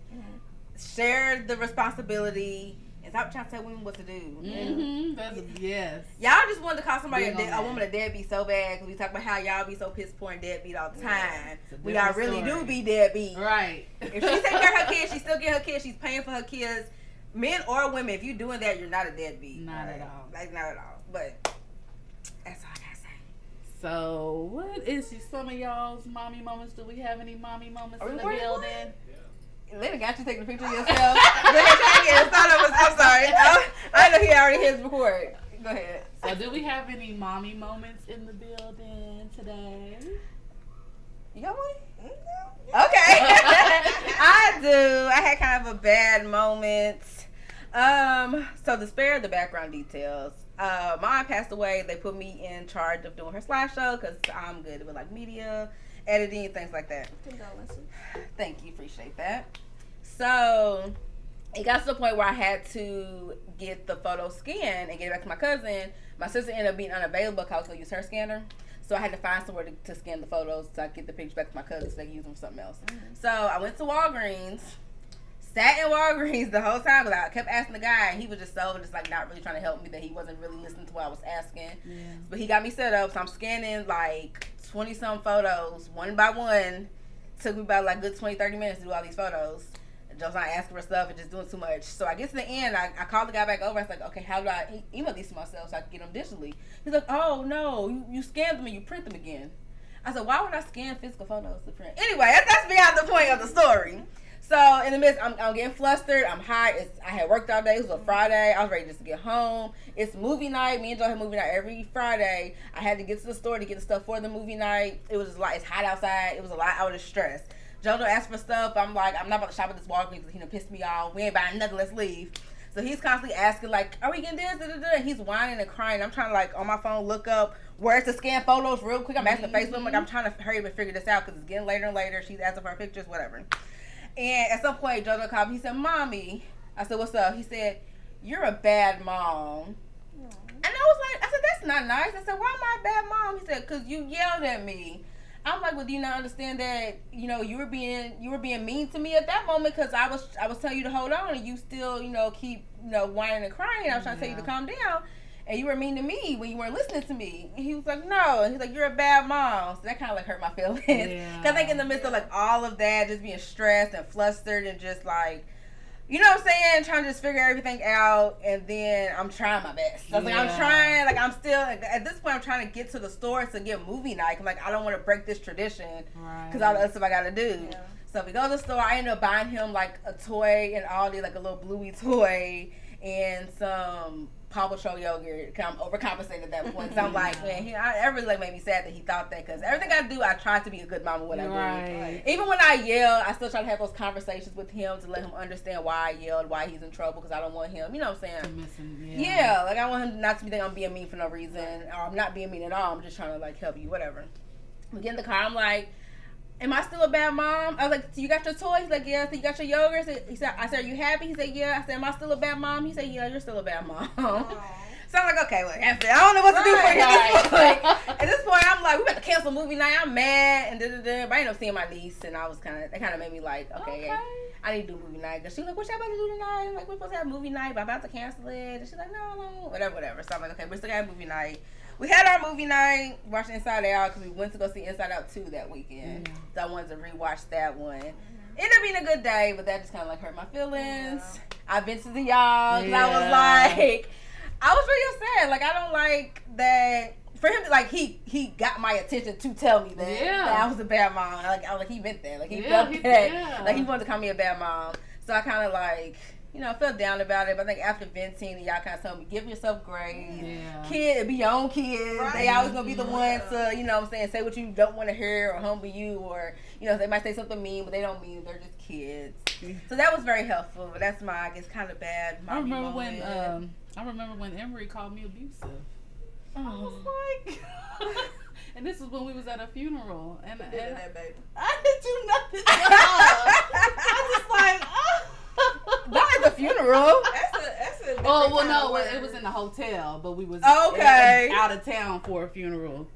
Share the responsibility and stop trying to tell women what to do. Mm-hmm. That's yes. Y'all just wanted to call somebody Big on a that. woman a deadbeat so bad because we talk about how y'all be so piss poor and deadbeat all the time. It's a We all different really story. do be deadbeat. Right. If she take care of her kids, she still get her kids. She's paying for her kids. Men or women, if you're doing that, you're not a deadbeat. Not at all. Like, not at all. But that's all I gotta say. So, what is some of y'all's mommy moments? Do we have any mommy moments Are we in the recording building? Lennon got you taking a picture of yourself. I'm sorry. I know he already hit record. Go ahead. So, do we have any mommy moments in the building today? You got one? Okay. I do. I had kind of a bad moment. So to spare the background details, mom passed away. They put me in charge of doing her slideshow because I'm good with like media, editing, things like that. Thank you. Appreciate that. So it got to the point where I had to get the photo scanned and get it back to my cousin. My sister ended up being unavailable because I was going to use her scanner. So I had to find somewhere to scan the photos so I could get the pictures back to my cousins so they could use them for something else. So I went to Walgreens, sat in Walgreens the whole time because I kept asking the guy, and he was just like not really trying to help me, that he wasn't really listening to what I was asking. Yeah. But he got me set up, so I'm scanning like 20-some photos one by one. Took me about like good 20-30 minutes to do all these photos. Just not asking for stuff and just doing too much. So I get to the end, I called the guy back over. I was like, okay, how do I email these to myself so I can get them digitally? He's like, oh no, you scan them and you print them again. I said, why would I scan physical photos to print? Anyway, that's beyond the point of the story. So in the midst, I'm getting flustered. I'm high. I had worked all day. It was a Friday. I was ready just to get home. It's movie night. Me and Joe have movie night every Friday. I had to get to the store to get the stuff for the movie night. It was just like, it's hot outside. It was a lot. I was stressed. Joe asked for stuff. I'm like, I'm not about to shop at this Walgreens because he done pissed me off. We ain't buying nothing. Let's leave. So he's constantly asking, like, are we getting this? And he's whining and crying. I'm trying to, like, on my phone, look up where to scan photos real quick. I'm asking Facebook. I'm like, I'm trying to hurry up and figure this out because it's getting later and later. She's asking for her pictures, whatever. And at some point, Jojo called me. He said, Mommy. I said, what's up? He said, you're a bad mom. And I was like, I said, that's not nice. I said, why am I a bad mom? He said, because you yelled at me. I'm like, well, do you not understand that, you know, you were being mean to me at that moment because I was telling you to hold on and you still, you know, keep, you know, whining and crying. I was trying to tell you to calm down. And you were mean to me when you weren't listening to me. And he was like, no. And he's like, you're a bad mom. So that kind of like hurt my feelings. Because I think in the midst of like all of that, just being stressed and flustered and just like, you know what I'm saying? Trying to just figure everything out. And then I'm trying my best. So I was like, I'm trying. Like I'm still, like, at this point, I'm trying to get to the store to get movie night. I'm like, I don't want to break this tradition. Because all the other stuff I got to do. Yeah. So we go to the store. I ended up buying him like a toy and Aldi, like a little Bluey toy and some Paw Patrol yogurt. I'm overcompensating at that point. So I'm like, man, that really like made me sad that he thought that. Because everything I do, I try to be a good mama when I do. Right. Even when I yell, I still try to have those conversations with him to let him understand why I yelled, why he's in trouble. Because I don't want him, you know what I'm saying? Yeah, like I want him not to be thinking I'm being mean for no reason. Or I'm not being mean at all. I'm just trying to like help you, whatever. We get in the car. I'm like, am I still a bad mom? I was like, so you got your toy? He's like, yeah. So you got your yogurt? I said, are you happy? He said, yeah. I said, am I still a bad mom? He said, yeah, you're still a bad mom. So I'm like, okay, well, I don't know what to do for you at this point. At this point, I'm like, we got to cancel movie night. I'm mad and da-da-da. But I ended up seeing my niece, and that kind of made me like, okay. I need to do movie night. Because she's like, what y'all about to do tonight? I'm like, we're supposed to have movie night, but I'm about to cancel it. And she's like, no, whatever. So I'm like, okay, we're still going to have movie night. We had our movie night, watched Inside Out, because we went to go see Inside Out 2 that weekend. So I wanted to rewatch that one. Ended up being a good day, but that just kind of like hurt my feelings. I vented to y'all, because I was like, I was really upset. Like, I don't like that. For him to, like, he got my attention to tell me that I was a bad mom. Like, I was like, he meant that. Like, he felt that. Yeah. Like, he wanted to call me a bad mom. So I kind of, like, you know, felt down about it. But I think after venting, y'all kind of told me, give yourself grace. Yeah. Kid, be your own kid. Right. They always going to be the ones to, you know what I'm saying, say what you don't want to hear or humble you. Or, you know, they might say something mean, but they don't mean it. They're just kids. So that was very helpful. But that's my, I guess, kind of bad mommy moment. I remember when Emery called me abusive. I was like, and this was when we was at a funeral, and that, baby. I didn't do nothing. I just like, not at the funeral. That's a. Oh well, no, it was in the hotel, but we was out of town for a funeral.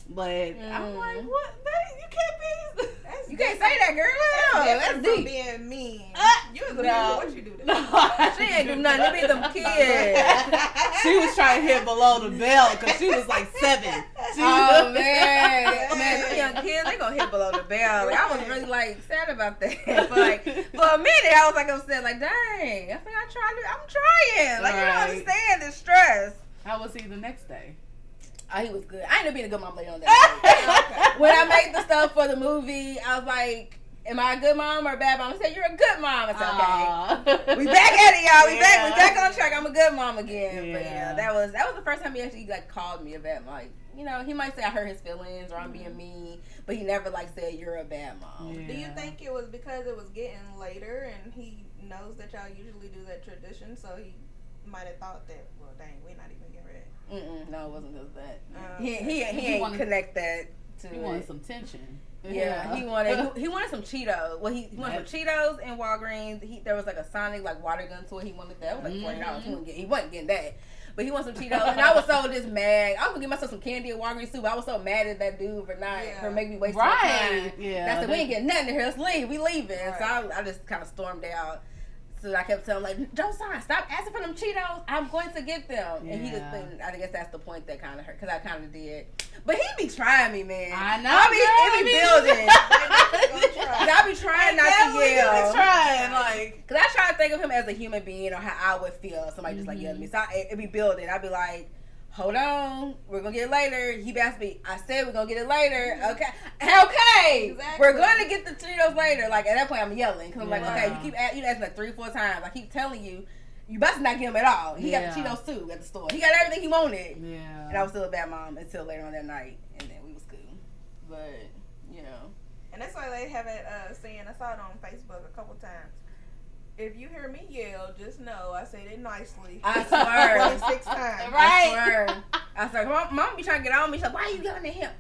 But I'm like, what? You can't be. You can't say that, girl. That's deep. Being mean. You was a what you do to She ain't do nothing. It be them kids. She was trying to hit below the belt because she was like 7. Oh man, them young kids, they gonna hit below the belt. Like, I was really like sad about that. But like for a minute, I was like upset. Like, dang, I think I'm trying. Like, you don't understand the stress. How was he the next day? Oh, he was good. I ended up being a good mom later on that day. When I made the stuff for the movie, I was like, am I a good mom or a bad mom? He said, you're a good mom. I said, okay. We back at it, y'all. We back on track. I'm a good mom again. Yeah. But yeah, that was the first time he actually like called me a bad mom. Like, you know, he might say I hurt his feelings or I'm being mean, but he never like said you're a bad mom. Yeah. Do you think it was because it was getting later and he knows that y'all usually do that tradition, so he might have thought that, well, dang, we're not even getting ready? No, it wasn't just that. He ain't connect that to. He wanted some tension. Yeah, he wanted some Cheetos. Well, he wanted some Cheetos in Walgreens. There was like a Sonic like water gun toy. He wanted that. It was like $40. He wasn't getting that. But he wants some Cheetos, and I was so just mad. I was gonna get myself some candy and Walgreens too, but I was so mad at that dude for making me waste my time. Yeah. And I said, we ain't getting nothing in here. Let's leave. We leaving. Right. So I just kind of stormed out. So I kept telling him, like, Josiah, stop asking for them Cheetos. I'm going to get them. Yeah. And he just, I guess that's the point that kind of hurt, because I kind of did. But he be trying me, man. I know. I be building. I be trying not to yell. Trying, like. Because I try to think of him as a human being or how I would feel if somebody just like yelled at me. So it be building. I'd be like, hold on, we're going to get it later. He asked me, I said we're going to get it later. Okay. Exactly. We're going to get the Cheetos later. Like, at that point, I'm yelling. Because I'm like, okay, you asking like 3-4 times. I keep telling you, you best not get him at all. He got the Cheetos too at the store. He got everything he wanted. Yeah. And I was still a bad mom until later on that night. And then we was cool. But, you know. And that's why they have it saying, I saw it on Facebook a couple times. If you hear me yell, just know I said it nicely. I swear. 26 times. Right. I swear. Mom be trying to get on me. She's like, why are you yelling at him?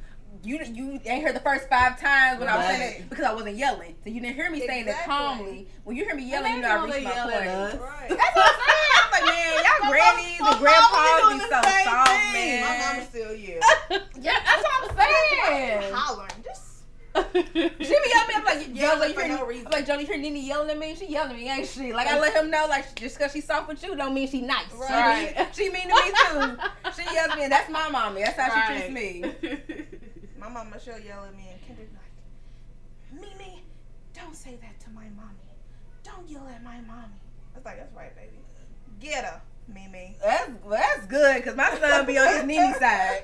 You ain't heard the first 5 times when I was saying it because I wasn't yelling. So you didn't hear me saying it calmly. When you hear me yelling, you know I reached my point. Right. That's what I'm saying. I'm like, man, y'all grannies and grandpas be so soft, man. My mama still yell. Yeah, that's what I'm saying. Hollering. Just She be yelling at me. I'm like, yelling Jolie, for no reason. I'm like, Jolie, you hear Nene yelling at me? She yelling at me, ain't she? Like, I let him know, like, just because she's soft with you don't mean she nice. Right. She mean to me, too. She yells at me, and that's my mommy. That's how she treats me. my mama, she'll yell at me, and Kendrick like, Mimi, don't say that to my mommy. Don't yell at my mommy. I was like, that's right, baby. Get her, Mimi. That's good, because my son be on his Nene side.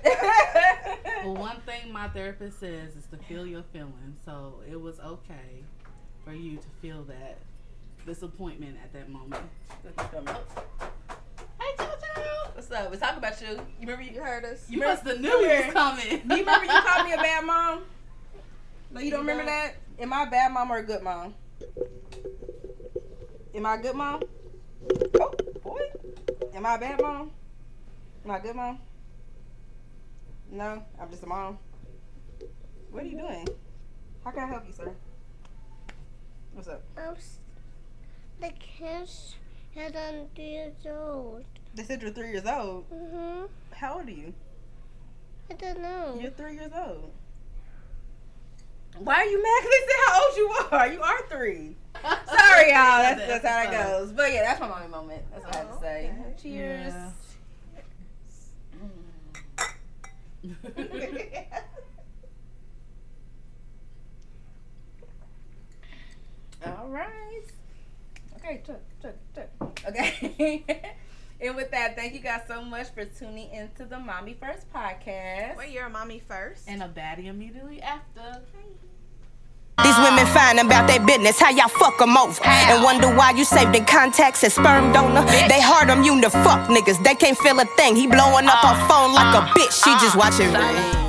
Well, one thing my therapist says is to feel your feelings. So it was okay for you to feel that disappointment at that moment. Hey, JoJo. What's up? We're talking about you. You remember You heard us. You must have knew you was coming. Do you remember you called me a bad mom? No, you don't remember that? Am I a bad mom or a good mom? Am I a good mom? Oh, boy. Am I a bad mom? Am I a good mom? No, I'm just a mom. What are you doing? How can I help you, sir? What's up? The kids are 3 years old. They said you're 3 years old. Mm-hmm. How old are you? I don't know. You're 3 years old. Why are you mad? 'Cause they said how old you are. You are 3. Sorry, y'all. That's how it goes. But yeah, that's my mommy moment. That's what I have to say. Okay. Cheers. Yeah. All right. Okay, check. Okay. And with that, thank you guys so much for tuning into the Mommy First podcast. Well, you're a mommy first. And a baddie immediately after. These women fine about their business, how y'all fuck them over. And wonder why you saved in contacts as sperm donor. They hard on you to fuck niggas, they can't feel a thing. He blowing up her phone like a bitch, she just watching rain.